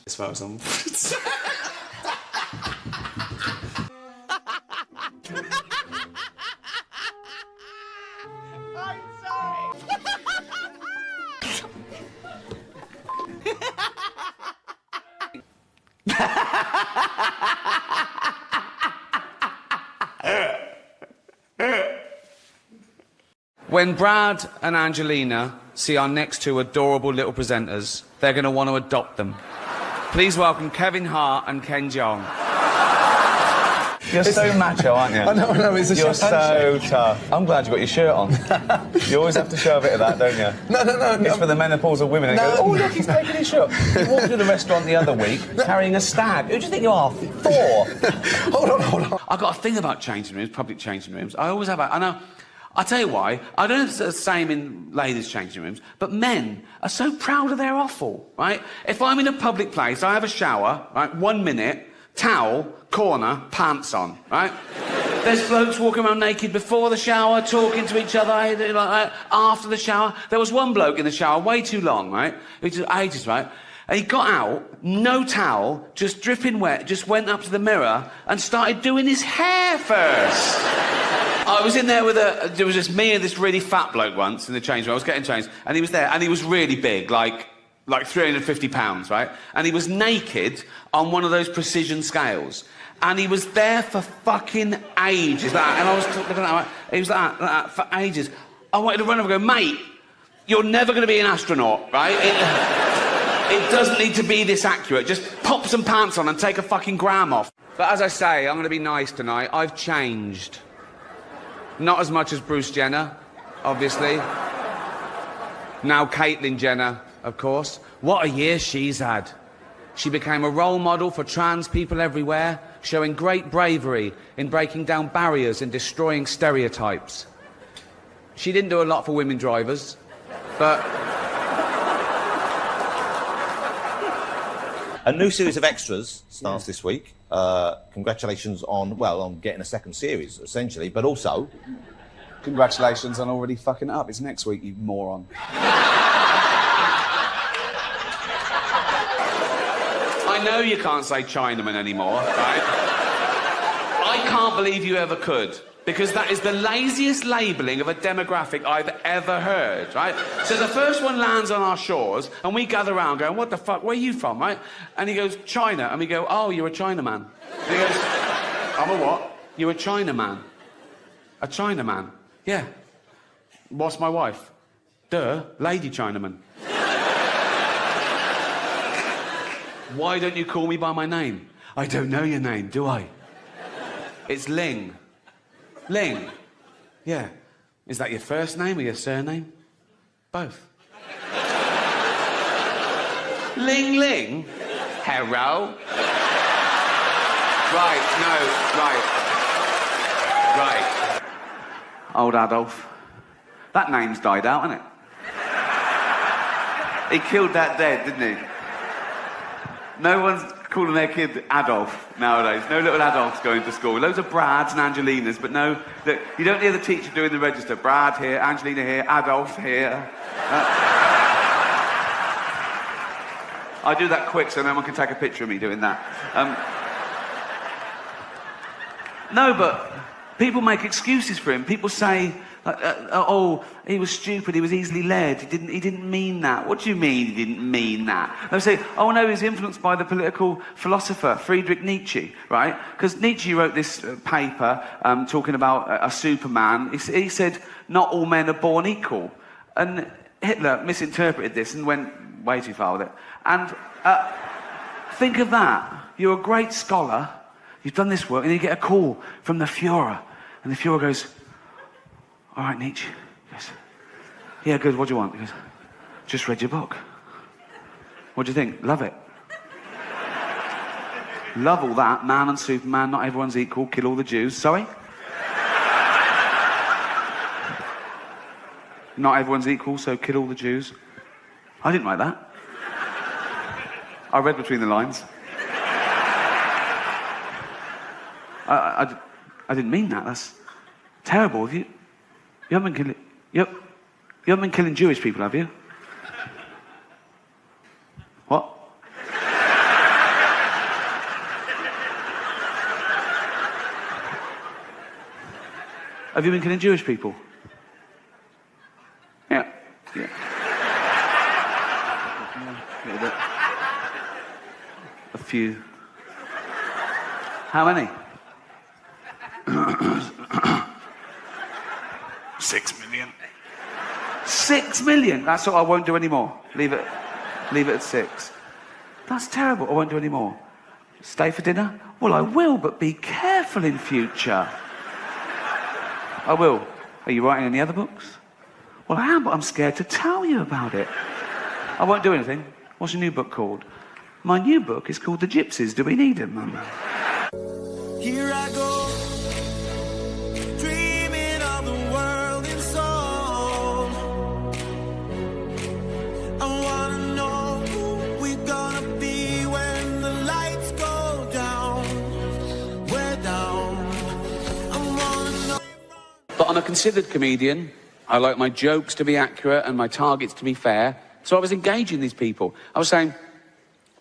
A: As far as I'm... When Brad and Angelina see our next two adorable little presenters, they're going to want to adopt them. Please welcome Kevin Hart and Ken Jeong.
E: You're so macho, aren't you?
D: I know, it's a
E: You're so
D: champagne shirt.
E: tough. I'm glad you got your shirt on. You always have to show a bit of that, don't you?
D: No.
E: It's for the menopausal women. They go, oh, look, he's taking his shirt. He walked to the restaurant the other week carrying a stag. Who do you think you are? 4.
D: Hold on.
A: I've got a thing about changing rooms, public changing rooms. I always have. I know. I'll tell you why. I don't know if it's the same in ladies' changing rooms, but men are so proud of their offal, right? If I'm in a public place, I have a shower, right? 1 minute, towel, corner, pants on, right? There's blokes walking around naked before the shower, talking to each other, like that. After the shower. There was one bloke in the shower, way too long, right? It was ages, right? And he got out, no towel, just dripping wet, just went up to the mirror and started doing his hair first. I was in there with there was just me and this really fat bloke once in the change room. I was getting changed, and he was there, and he was really big, like 350 pounds, right? And he was naked on one of those precision scales. And he was there for fucking ages, like that. And I was looking at that, right? He was like that for ages. I wanted to run over and go, mate, you're never going to be an astronaut, right? It doesn't need to be this accurate. Just pop some pants on and take a fucking gram off. But as I say, I'm going to be nice tonight. I've changed. Not as much as Bruce Jenner, obviously. Now Caitlyn Jenner, of course. What a year she's had. She became a role model for trans people everywhere, showing great bravery in breaking down barriers and destroying stereotypes. She didn't do a lot for women drivers, but...
F: A new series of extras starts this week. Congratulations on getting a second series, essentially, but also...
G: Congratulations on already fucking it up. It's next week, you moron.
A: I know you can't say Chinaman anymore, right? I can't believe you ever could, because that is the laziest labelling of a demographic I've ever heard, right? So the first one lands on our shores, and we gather around going, what the fuck, where are you from, right? And he goes, China. And we go, oh, you're a Chinaman. And he goes, I'm a what? You're a Chinaman. A Chinaman? Yeah. What's my wife? Duh, Lady Chinaman. Why don't you call me by my name? I don't know your name, do I? It's Ling. Ling? Yeah. Is that your first name or your surname? Both. Ling Ling? Hello? Right. Old Adolf. That name's died out, hasn't it? He killed that dead, didn't he? No one's calling their kid Adolf nowadays. No little Adolfs going to school. Loads of Brads and Angelinas, but no... you don't hear the teacher doing the register. Brad here, Angelina here, Adolf here. I do that quick so no one can take a picture of me doing that. No, but people make excuses for him. People say, oh, he was stupid, he was easily led, he didn't mean that. What do you mean he didn't mean that? They'll say, oh no, he was influenced by the political philosopher Friedrich Nietzsche, right? Because Nietzsche wrote this paper talking about a Superman. He said, not all men are born equal. And Hitler misinterpreted this and went way too far with it. And think of that. You're a great scholar, you've done this work, and you get a call from the Führer. And the Führer goes, all right, Nietzsche. He goes, yeah, good, what do you want? He goes, just read your book. What do you think? Love it. Love all that, man and Superman, not everyone's equal, kill all the Jews. Sorry? Not everyone's equal, so kill all the Jews. I didn't write that. I read between the lines. I didn't mean that. That's terrible. You haven't been killing... You haven't been killing Jewish people, have you? What? Have you been killing Jewish people? Yeah. A few. How many? $6 million. $6 million. That's all. I won't do any more. Leave it at 6. That's terrible. I won't do any more. Stay for dinner? Well, I will, but be careful in future. I will. Are you writing any other books? Well, I am, but I'm scared to tell you about it. I won't do anything. What's your new book called? My new book is called The Gypsies. Do we need him, Mum?
H: Here I go, dreaming of the world in song. I wanna know who we gonna be when the lights go down. We're down. I wanna know.
A: But I'm a considered comedian. I like my jokes to be accurate and my targets to be fair. So I was engaging these people. I was saying,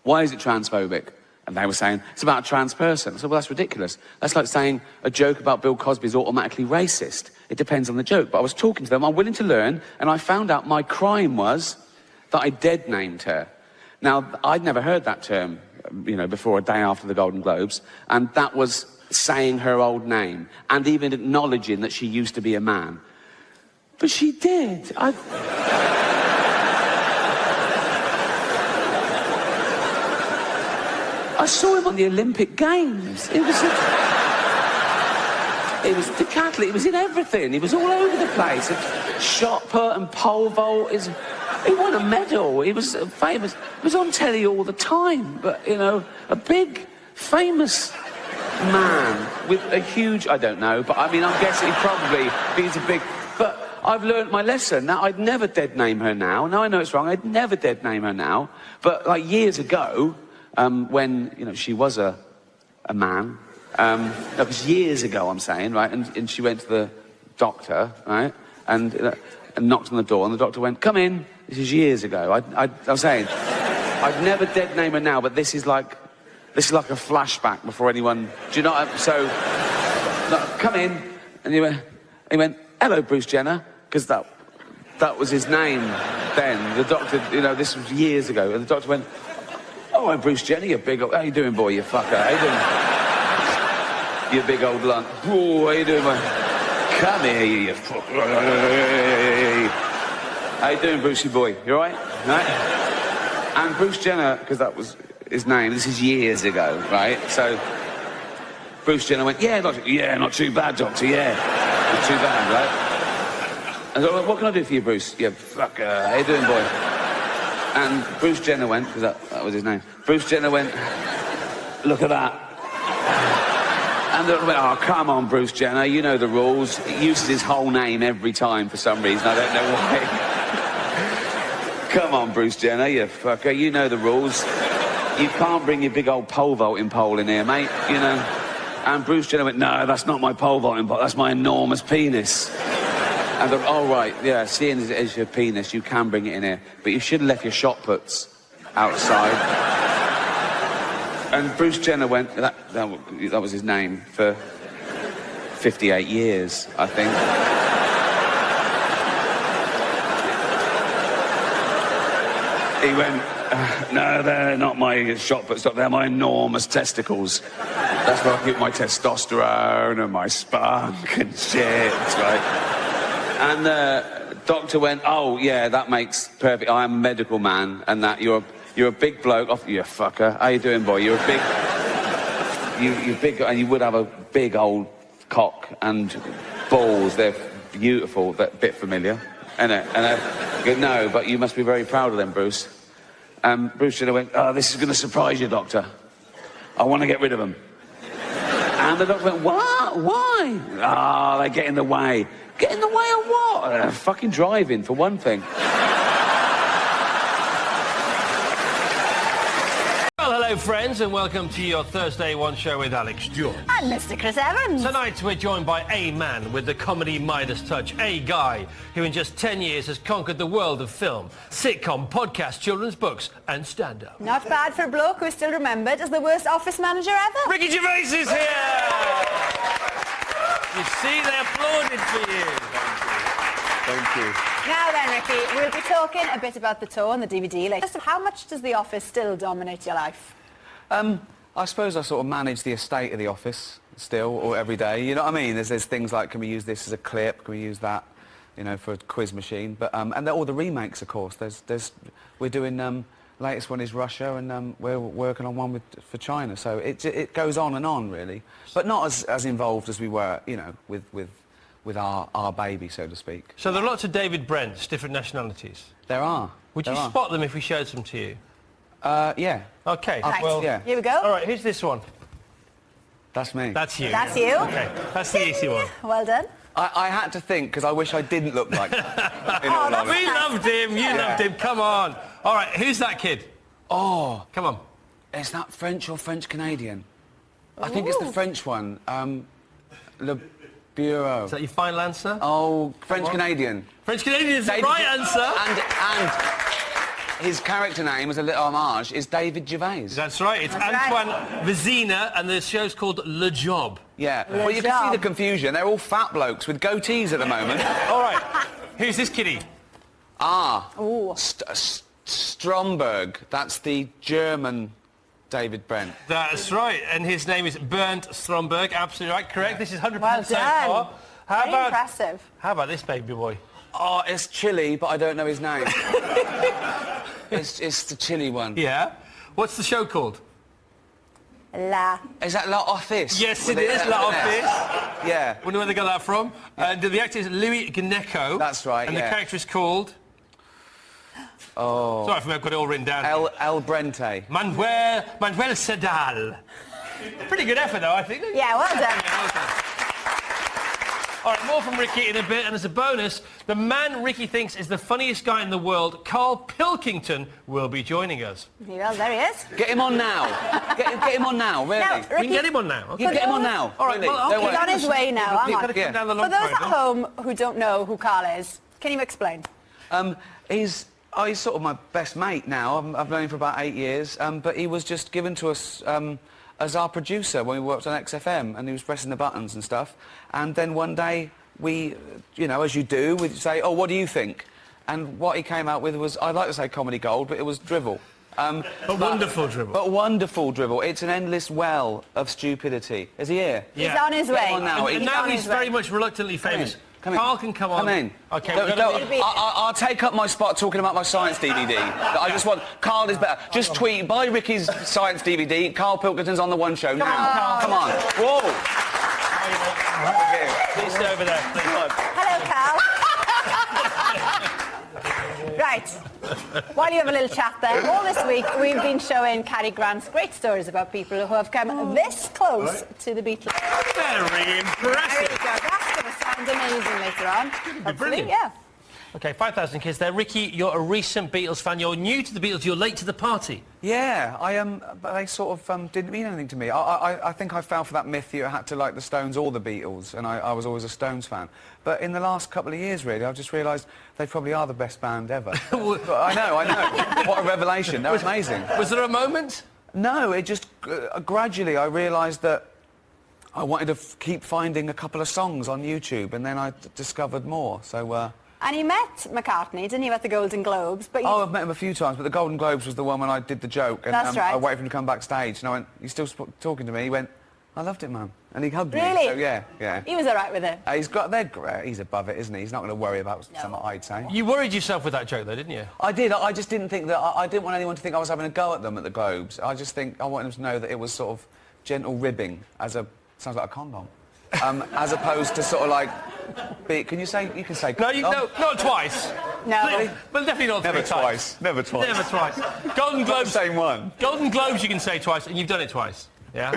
A: why is it transphobic? And they were saying, it's about a trans person. I said, well, that's ridiculous. That's like saying a joke about Bill Cosby is automatically racist. It depends on the joke. But I was talking to them, I'm willing to learn, and I found out my crime was that I dead-named her. Now, I'd never heard that term, before a day after the Golden Globes, and that was saying her old name, and even acknowledging that she used to be a man. But she did. I saw him on the Olympic Games. It was decathlete. It was in everything. He was all over the place. Shot put and pole vault. He won a medal. He was famous. He was on telly all the time. But, a big, famous man with a huge... I don't know, but I'm guessing he's a big... But I've learned my lesson. Now, I'd never dead name her now. Now I know it's wrong. I'd never dead name her now. But, years ago... when, she was a man. That was years ago, I'm saying, right? And she went to the doctor, right? And knocked on the door, and the doctor went, come in. This is years ago. I was saying, I'd never dead name her now, but this is like a flashback before anyone... Do you know what so, come in. And he went, hello, Bruce Jenner, because that was his name then. The doctor, this was years ago, and the doctor went... Oh, I'm Bruce Jenner, you big old... How you doing, boy, you fucker? How you doing? You big old lunt. Oh, how you doing, man? Come here, you fucker. How you doing, Brucey boy? You all right? Right? And Bruce Jenner, because that was his name, this is years ago, right? So, Bruce Jenner went, yeah, doctor. Yeah, not too bad, doctor, yeah. Not too bad, right? And so, what can I do for you, Bruce? You fucker. How you doing, boy? And Bruce Jenner went, because that was his name. Bruce Jenner went, look at that. And they went, oh, come on, Bruce Jenner, you know the rules. He uses his whole name every time for some reason, I don't know why. Come on, Bruce Jenner, you fucker, you know the rules. You can't bring your big old pole vaulting pole in here, mate, And Bruce Jenner went, no, that's not my pole vaulting pole, that's my enormous penis. And they're, oh, right, yeah, seeing as it is your penis, you can bring it in here. But you should have left your shot puts outside. And Bruce Jenner went, that was his name, for 58 years, I think. He went, no, they're not my shot puts, they're my enormous testicles. That's where I get my testosterone and my spunk and shit, right? And the doctor went, oh, yeah, that makes perfect... I am a medical man, and that you're a big bloke... Oh, you fucker. How you doing, boy? You're a big... You're big... And you would have a big old cock and balls. They're beautiful. They're a bit familiar, isn't it? And I go, no, but you must be very proud of them, Bruce. And Bruce Jenner went, oh, this is going to surprise you, doctor. I want to get rid of them. And the doctor went, what? Why? Ah, they get in the way. Get in the way of what? Fucking driving, for one thing.
I: Well, hello, friends, and welcome to your Thursday One Show with Alex George.
J: And Mr. Chris Evans.
I: Tonight, we're joined by a man with the comedy Midas touch, a guy who in just 10 years has conquered the world of film, sitcom, podcast, children's books, and stand-up.
J: Not bad for a bloke who is still remembered as the worst office manager ever.
I: Ricky Gervais is here! You see, they applauded for you.
G: Thank you.
J: Now then, Ricky, we'll be talking a bit about the tour and the DVD later. How much does The Office still dominate your life?
G: I suppose I sort of manage the estate of The Office. still, or every day. You know what I mean? There's things like, can we use this as a clip? Can we use that, you know, for a quiz machine? But and all the remakes, of course. We're doing. Latest one is Russia, and we're working on one for China. So it goes on and on, really, but not as involved as we were, you know, with our baby, so to speak.
I: So there are lots of David Brents, different nationalities.
G: There are.
I: Would you spot them if we showed some to you?
G: Yeah.
I: Okay.
J: Right.
I: Well,
G: yeah.
J: Here we go.
I: All right. Who's this one?
G: That's me.
I: That's you.
J: That's you.
I: Okay. That's the easy one.
J: Well done.
G: I had to think, because I wish I didn't look like that. in all
J: that's
G: honesty.
I: We loved him. You loved him. Come on. All right. Who's that kid?
G: Oh,
I: Come on.
G: is that French or French-Canadian? I think it's the French one. Le Bureau.
I: Is that your final answer?
G: Oh, French-Canadian.
I: French-Canadian is the right answer.
G: And his character name, as a little homage, is David Gervais.
I: That's right. It's
J: That's
I: Antoine
J: right.
G: Vézina,
I: and the show's called Le Job.
G: Yeah. Well, you can see the confusion. They're all fat blokes with goatees at the moment.
I: All right. Who's this kiddie?
J: Ooh.
G: Stromberg. That's the German David Brent.
I: That's right. And his name is Bernd Stromberg. Absolutely right. Correct. This is 100%
J: Well
I: so
J: done.
I: far.
J: Very impressive.
I: How about this baby boy?
G: Oh, it's Chili, but I don't know his name. it's the Chili one.
I: Yeah. What's the show called?
G: Is that La Office?
I: Yes, it is. La Office.
G: Yeah.
I: Wonder where they got that from. And the actor is Louis Gnecco.
G: That's right,
I: And the character is called...
G: Oh.
I: Sorry if I've got it all written down.
G: El Brente.
I: Manuel Sedal. Pretty good effort, though, I think.
J: Yeah, well done.
I: Yeah, well done. All right, more from Ricky in a bit, and as a bonus, the man Ricky thinks is the funniest guy in the world, Karl Pilkington, will be joining us.
J: Well, there he is.
G: Get him on now. Get him on now, really.
J: Now,
I: We can
J: Ricky,
I: get him on now. Okay.
G: You get him on now.
I: All right,
G: really.
I: well,
G: Don't
J: he's
G: worry.
J: on his way now. Hang
I: You've got
J: on.
I: to come
G: Yeah.
I: down the
J: For
I: long
J: those at
I: corridor.
J: home who don't know who Karl is, can you explain?
G: He's sort of my best mate now. I've known him for about 8 years, but he was just given to us as our producer when we worked on XFM, and he was pressing the buttons and stuff. And then one day we, you know, as you do, we'd say, oh, what do you think? And what he came out with was, I'd like to say comedy gold, but it was drivel.
I: But wonderful dribble.
G: But wonderful dribble. It's an endless well of stupidity. Is he here?
I: Yeah.
J: He's on his
G: Get
J: way.
G: him on now.
I: And now he's very much reluctantly famous.
G: Come in.
I: Karl can come on.
G: Come in.
I: Okay,
G: Don't-
I: we're gonna
G: don't- I'll take up my spot talking about my science DVD. I just want... Karl is better. Just tweet, buy Ricky's science DVD. Karl Pilkington's on the One Show now.
I: on, Karl.
G: Come on. Whoa.
I: Please stay over there. Please.
J: Hello, Karl. Right. While you have a little chat there, all this week we've been showing Cary Grant's great stories about people who have come this close to the Beatles.
I: Very
J: There you
I: impressive.
J: go. That's going to sound amazing later on. Hopefully,
I: brilliant.
J: yeah.
I: Okay, 5,000 kids there. Ricky, you're a recent Beatles fan. You're new to the Beatles. You're late to the party.
G: Yeah, I am, but they sort of didn't mean anything to me. I think I fell for that myth you had to like the Stones or the Beatles, and I was always a Stones fan. But in the last couple of years, really, I've just realised they probably are the best band ever. But I know. What a revelation. That was amazing.
I: Was there a moment?
G: No, it just gradually I realised that I wanted to keep finding a couple of songs on YouTube, and then I discovered more. So.
J: And you met McCartney, didn't you, at the Golden Globes? But you...
G: Oh, I've met him a few times, but the Golden Globes was the one when I did the joke, and
J: That's right.
G: I waited for him to come backstage, and I went, "You still talking to me?" He went, "I loved it, man," and he hugged me.
J: Really?
G: So, yeah.
J: He was all right with it.
G: He's above it, isn't he? He's not going to worry about something I'd say.
I: You worried yourself with that joke, though, didn't you?
G: I did. I just didn't think that. I didn't want anyone to think I was having a go at them at the Globes. I just think I wanted them to know that it was sort of gentle ribbing, sounds like a condom, as opposed to sort of like. Can you say? You can say.
I: No, not twice.
J: No.
I: But definitely not
G: Never
I: three times.
G: twice. Never twice.
I: Never twice. Golden Globes.
G: Same one.
I: Golden Globes you can say twice, and you've done it twice. Yeah?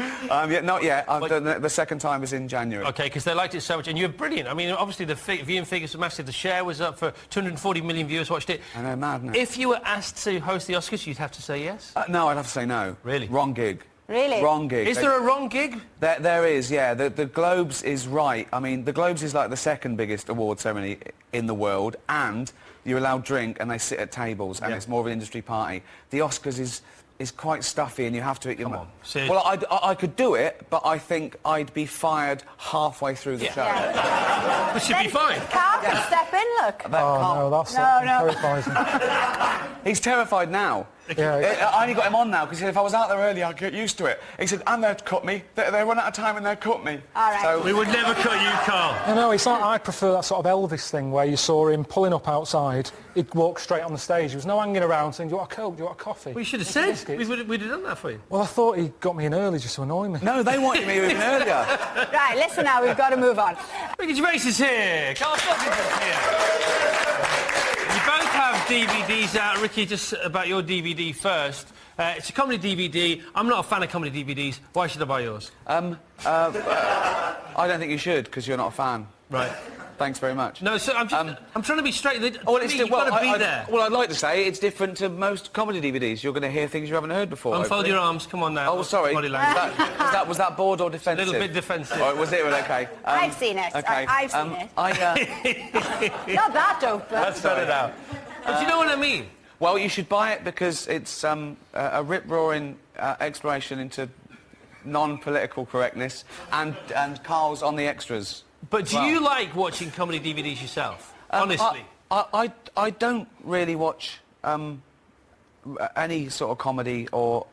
G: Yeah, not yet. I've done the second time is in January.
I: Okay, because they liked it so much, and you're brilliant. I mean, obviously the viewing figures were massive. The share was up for 240 million viewers watched it.
G: I know, mad, isn't it?
I: If you were asked to host the Oscars, you'd have to say yes?
G: No, I'd have to say no.
I: Really?
G: Wrong gig.
J: Really?
G: Wrong gig.
I: Is there a wrong gig?
G: There is, yeah. The Globes is right. I mean, the Globes is like the second biggest award ceremony in the world, and you're allowed drink, and they sit at tables, and it's more of an industry party. The Oscars is quite stuffy, and you have to eat your...
I: Come on. See?
G: Well, I could do it, but I think I'd be fired halfway through the show.
J: Yeah.
I: It should be fine.
J: Karl can step in, look.
D: Oh, no, that's
J: No.
D: terrifying.
G: He's terrified now. I only got him on now because if I was out there earlier, I'd get used to it. He said, and they'd cut me. They run out of time and they'd cut me.
J: All right.
G: So
I: We would never cut you, Karl.
D: No, it's like I prefer that sort of Elvis thing where you saw him pulling up outside, he'd walk straight on the stage. There was no hanging around saying, do you want a Coke, do you want a coffee?
I: We should have said. We'd have done that for you.
D: Well, I thought he got me in early just to annoy me.
G: no, they wanted me even earlier.
J: Right, listen now, we've got to move on.
I: Ricky Gervais is here. Karl Pilkington's here. You both have DVDs out. Ricky, just about your DVD first. It's a comedy DVD. I'm not a fan of comedy DVDs. Why should I buy yours?
G: I don't think you should because you're not a fan.
I: Right.
G: Thanks very much.
I: No, so I'm trying to be straight. You've
G: well,
I: got to be there.
G: Well, I'd like to say it's different to most comedy DVDs. You're going to hear things you haven't heard before.
I: Unfold
G: hopefully.
I: your arms. Come on now.
G: Oh, sorry.
I: Body language.
G: Was that bored or
I: A
G: defensive?
I: little bit defensive.
G: Oh, was it? Well, okay.
J: I've seen it.
G: Okay.
J: I've seen it. Not that dope, but...
I: Let's spell it out. But you know what I mean?
G: Well, you should buy it because it's a rip-roaring exploration into non-political correctness, and Karl's on the extras.
I: But do you like watching comedy DVDs yourself? Honestly.
G: I don't really watch any sort of comedy, or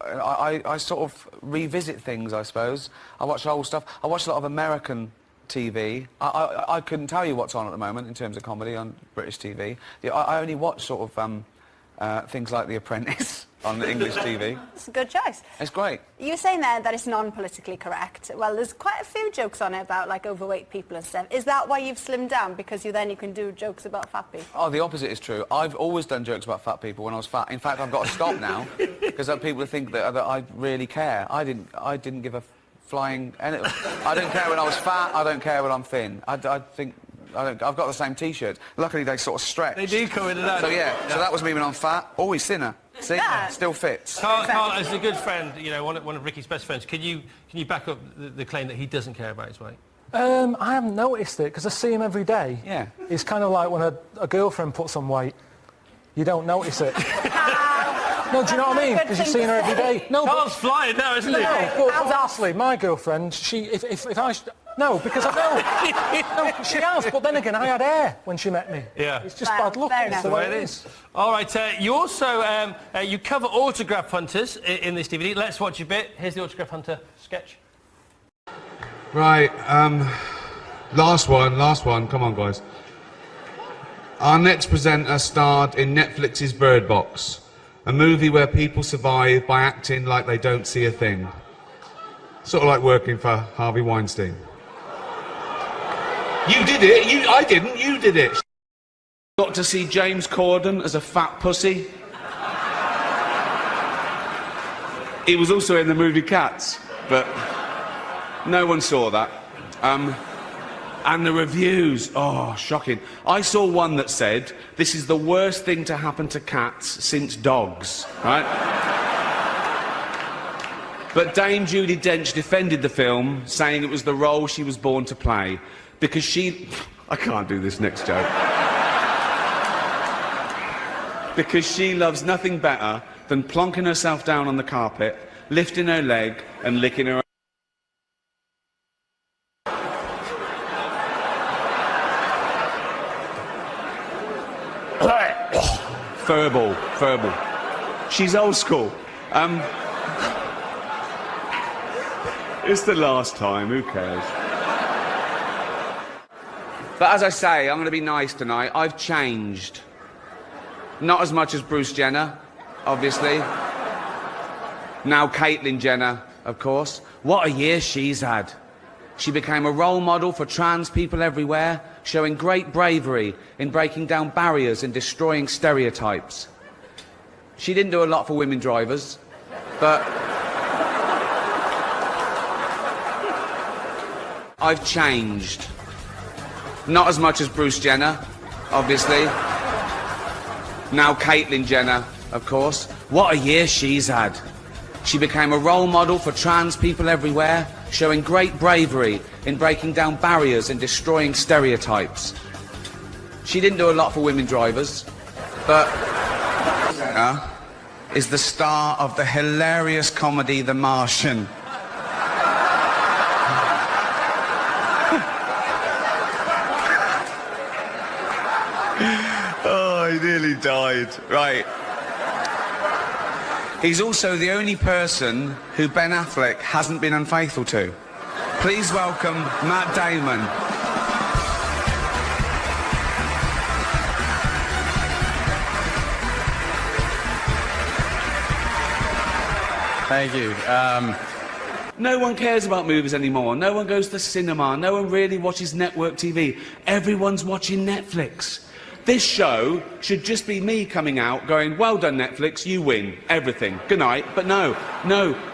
G: I sort of revisit things, I suppose. I watch old stuff. I watch a lot of American TV. I couldn't tell you what's on at the moment in terms of comedy on British TV. I only watch sort of things like The Apprentice on the English TV.
J: It's a good choice.
G: It's great.
J: You were saying there that it's non-politically correct. Well, there's quite a few jokes on it about, like, overweight people and stuff. Is that why you've slimmed down? Because then you can do jokes about fat people?
G: Oh, the opposite is true. I've always done jokes about fat people when I was fat. In fact, I've got to stop now because people think that I really care. I didn't give a flying... I don't care when I was fat. I don't care when I'm thin. I've got the same T-shirt. Luckily, they sort of stretch.
I: They do come in and out.
G: So, yeah, so that was me when I'm fat. Always thinner. See?
J: Yeah.
G: Still fits.
I: Karl, as a good friend, you know, one of Ricky's best friends, can you back up the claim that he doesn't care about his weight?
D: I haven't noticed it because I see him every day.
G: Yeah.
D: It's kind of like when a girlfriend puts on weight, you don't notice it. No, do you know what I mean? Because you're seeing her every day. No,
I: Karl's flying now, isn't he?
D: but honestly, my girlfriend, if I... No, because I know. No, she has, but then again, I had hair when she met me.
I: Yeah.
D: It's just bad luck.
J: fair
D: It's the
J: enough.
D: way it is.
I: All right, you also, you cover autograph hunters in this DVD. Let's watch a bit. Here's the autograph hunter sketch.
K: Right, last one, come on guys. Our next presenter starred in Netflix's Bird Box, a movie where people survive by acting like they don't see a thing. Sort of like working for Harvey Weinstein. You did it, I didn't, you did it.
A: Got to see James Corden as a fat pussy. He was also in the movie Cats, but no one saw that. And the reviews, oh, shocking. I saw one that said, this is the worst thing to happen to cats since dogs, right? But Dame Judi Dench defended the film, saying it was the role she was born to play, because she... I can't do this next joke. Because she loves nothing better than plonking herself down on the carpet, lifting her leg and licking her... Furball. She's old school. It's the last time, who cares? But as I say, I'm going to be nice tonight. I've changed. Not as much as Bruce Jenner, obviously. Now Caitlyn Jenner, of course. What a year she's had. She became a role model for trans people everywhere, showing great bravery in breaking down barriers and destroying stereotypes. She didn't do a lot for women drivers, but... I've changed. Not as much as Bruce Jenner, obviously. Now Caitlyn Jenner, of course. What a year she's had. She became a role model for trans people everywhere, showing great bravery in breaking down barriers and destroying stereotypes. She didn't do a lot for women drivers, but... is the star of the hilarious comedy The Martian. Oh, he nearly died. Right.
G: He's also the only person who Ben Affleck hasn't been unfaithful to. Please welcome Matt Damon.
B: Thank you.
A: No one cares about movies anymore. No one goes to the cinema. No one really watches network TV. Everyone's watching Netflix. This show should just be me coming out going, well done, Netflix, you win everything. Good night. But no,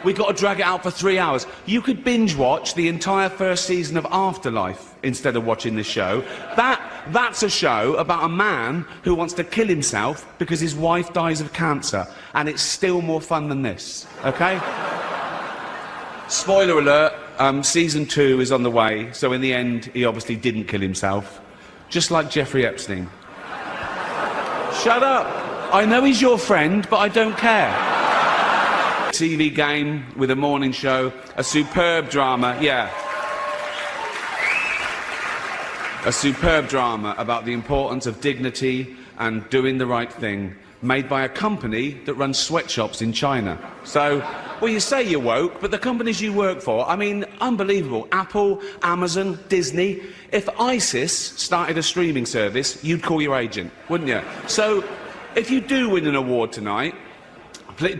A: we got to drag it out for 3 hours. You could binge watch the entire first season of Afterlife instead of watching this show. That's a show about a man who wants to kill himself because his wife dies of cancer. And it's still more fun than this, okay? Spoiler alert, season 2 is on the way, so in the end, he obviously didn't kill himself. Just like Jeffrey Epstein. Shut up! I know he's your friend, but I don't care. TV game with a morning show, a superb drama, yeah. A superb drama about the importance of dignity and doing the right thing, made by a company that runs sweatshops in China. So, well, you say you're woke, but the companies you work for, I mean, unbelievable. Apple, Amazon, Disney. If ISIS started a streaming service, you'd call your agent, wouldn't you? So, if you do win an award tonight,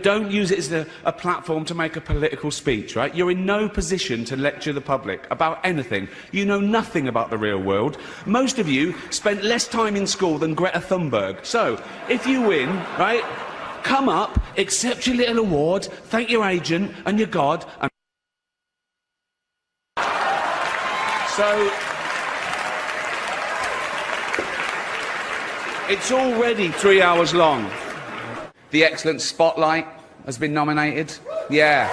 A: don't use it as a platform to make a political speech, right? You're in no position to lecture the public about anything. You know nothing about the real world. Most of you spent less time in school than Greta Thunberg. So, if you win, right, come up, accept your little award, thank your agent and your God, and... So... It's already 3 hours long. The Excellent Spotlight has been nominated. Yeah.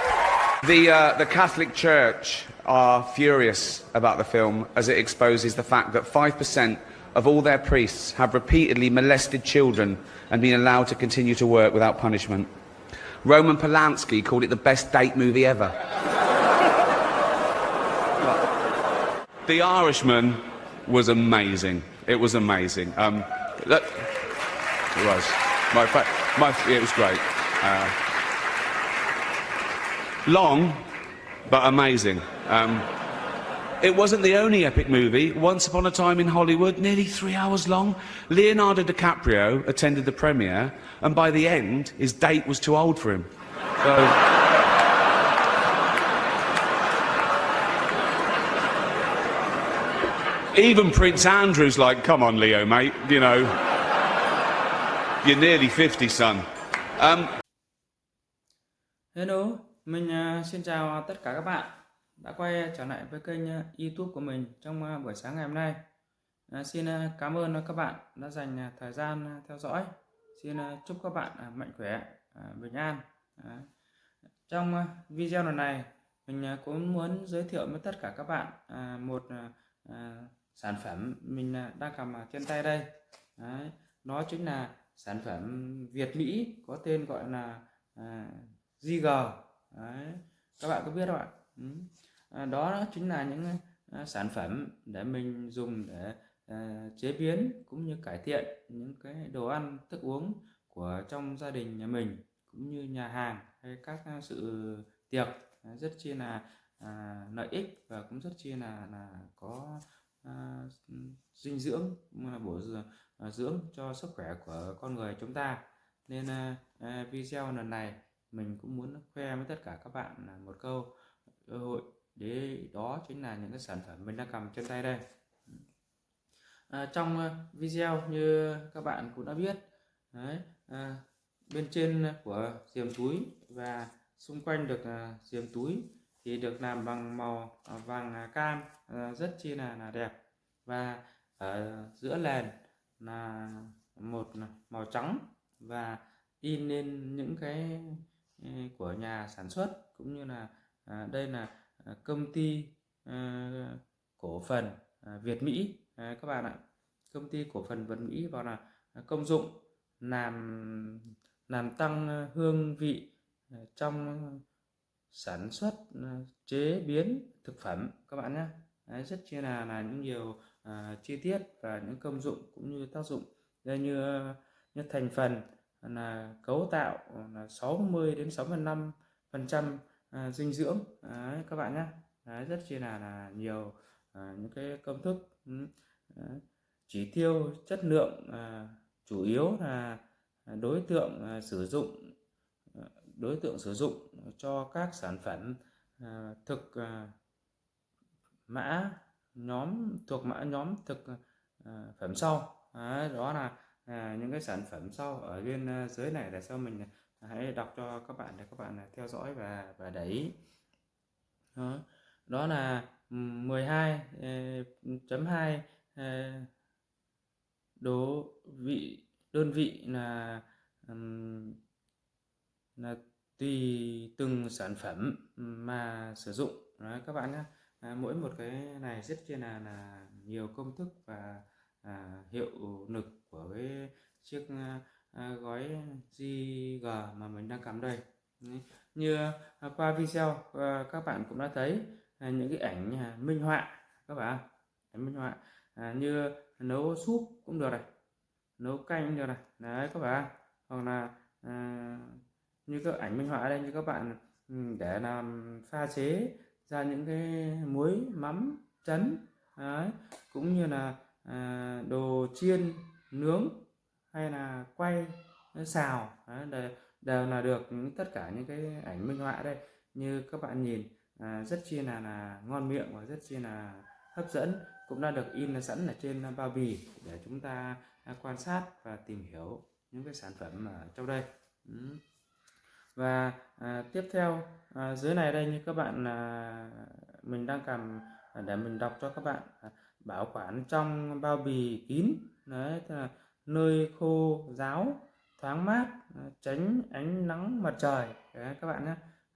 A: The Catholic Church are furious about the film as it exposes the fact that 5% of all their priests have repeatedly molested children and been allowed to continue to work without punishment. Roman Polanski called it the best date movie ever. The Irishman was amazing. It was amazing. It was. It was great. Long, but amazing. It wasn't the only epic movie. Once Upon a Time in Hollywood, nearly 3 hours long. Leonardo DiCaprio attended the premiere, and by the end, his date was too old for him. So... Even Prince Andrew's like, come on, Leo, mate, you know. You're nearly 50, son.
L: Hello, mình xin chào tất cả các bạn đã quay trở lại với kênh YouTube của mình trong buổi sáng ngày hôm nay. Xin cảm ơn các bạn đã dành thời gian theo dõi. Xin chúc các bạn mạnh khỏe, bình an. Trong video lần này, mình cũng muốn giới thiệu với tất cả các bạn một sản phẩm mình đang cầm trên tay đây. Nó chính là sản phẩm Việt Mỹ có tên gọi là GG. Các bạn có biết không ạ? Đó chính là những sản phẩm để mình dùng để chế biến cũng như cải thiện những cái đồ ăn thức uống của trong gia đình nhà mình cũng như nhà hàng hay các sự tiệc, rất chi là lợi ích và cũng rất chi là có dinh dưỡng, bổ dưỡng cho sức khỏe của con người chúng ta. Nên video lần này mình cũng muốn khoe với tất cả các bạn là một cơ hội, để đó chính là những cái sản phẩm mình đang cầm trên tay đây. Trong video như các bạn cũng đã biết đấy, bên trên của diềm túi và xung quanh được diềm túi thì được làm bằng màu vàng cam, rất chi là đẹp, và ở giữa nền là một màu trắng và in lên những cái của nhà sản xuất, cũng như là đây là công ty cổ phần Việt Mỹ các bạn ạ. Công ty cổ phần Việt Mỹ vào là công dụng làm tăng hương vị trong sản xuất chế biến thực phẩm các bạn nhé. Rất chi là những nhiều chi tiết và những công dụng cũng như tác dụng. Đây như thành phần là cấu tạo là 60 đến 65% dinh dưỡng. Đấy, các bạn nhé. Đấy, rất chi là nhiều những cái công thức. Đấy. Chỉ tiêu chất lượng chủ yếu là đối tượng sử dụng cho các sản phẩm thực mã nhóm thuộc nhóm thực phẩm sau. Đấy, đó là những cái sản phẩm sau ở bên dưới này, để sau mình hãy đọc cho các bạn để các bạn theo dõi và để ý. Đó là 12.2 đơn vị là tùy từng sản phẩm mà sử dụng. Đấy, các bạn nhé. Mỗi một cái này rất là nhiều công thức và hiệu lực của cái chiếc gói GG mà mình đang cầm đây. Như qua video các bạn cũng đã thấy những cái ảnh minh họa, các bạn ảnh minh họa như nấu súp cũng được này, nấu canh cũng được này. Đấy các bạn, hoặc là như các ảnh minh họa đây, như các bạn để làm pha chế ra những cái muối mắm chấm. Đấy, cũng như là đồ chiên nướng hay là quay xào. Đấy, đều là được tất cả những cái ảnh minh họa đây, như các bạn nhìn rất chi là ngon miệng và rất chi là hấp dẫn, cũng đã được in sẵn ở trên bao bì để chúng ta quan sát và tìm hiểu những cái sản phẩm ở trong đây. Và tiếp theo dưới này đây, như các bạn mình đang cầm để mình đọc cho các bạn, bảo quản trong bao bì kín. Đấy, tức là nơi khô ráo, thoáng mát, tránh ánh nắng mặt trời. Đấy, các bạn nhé.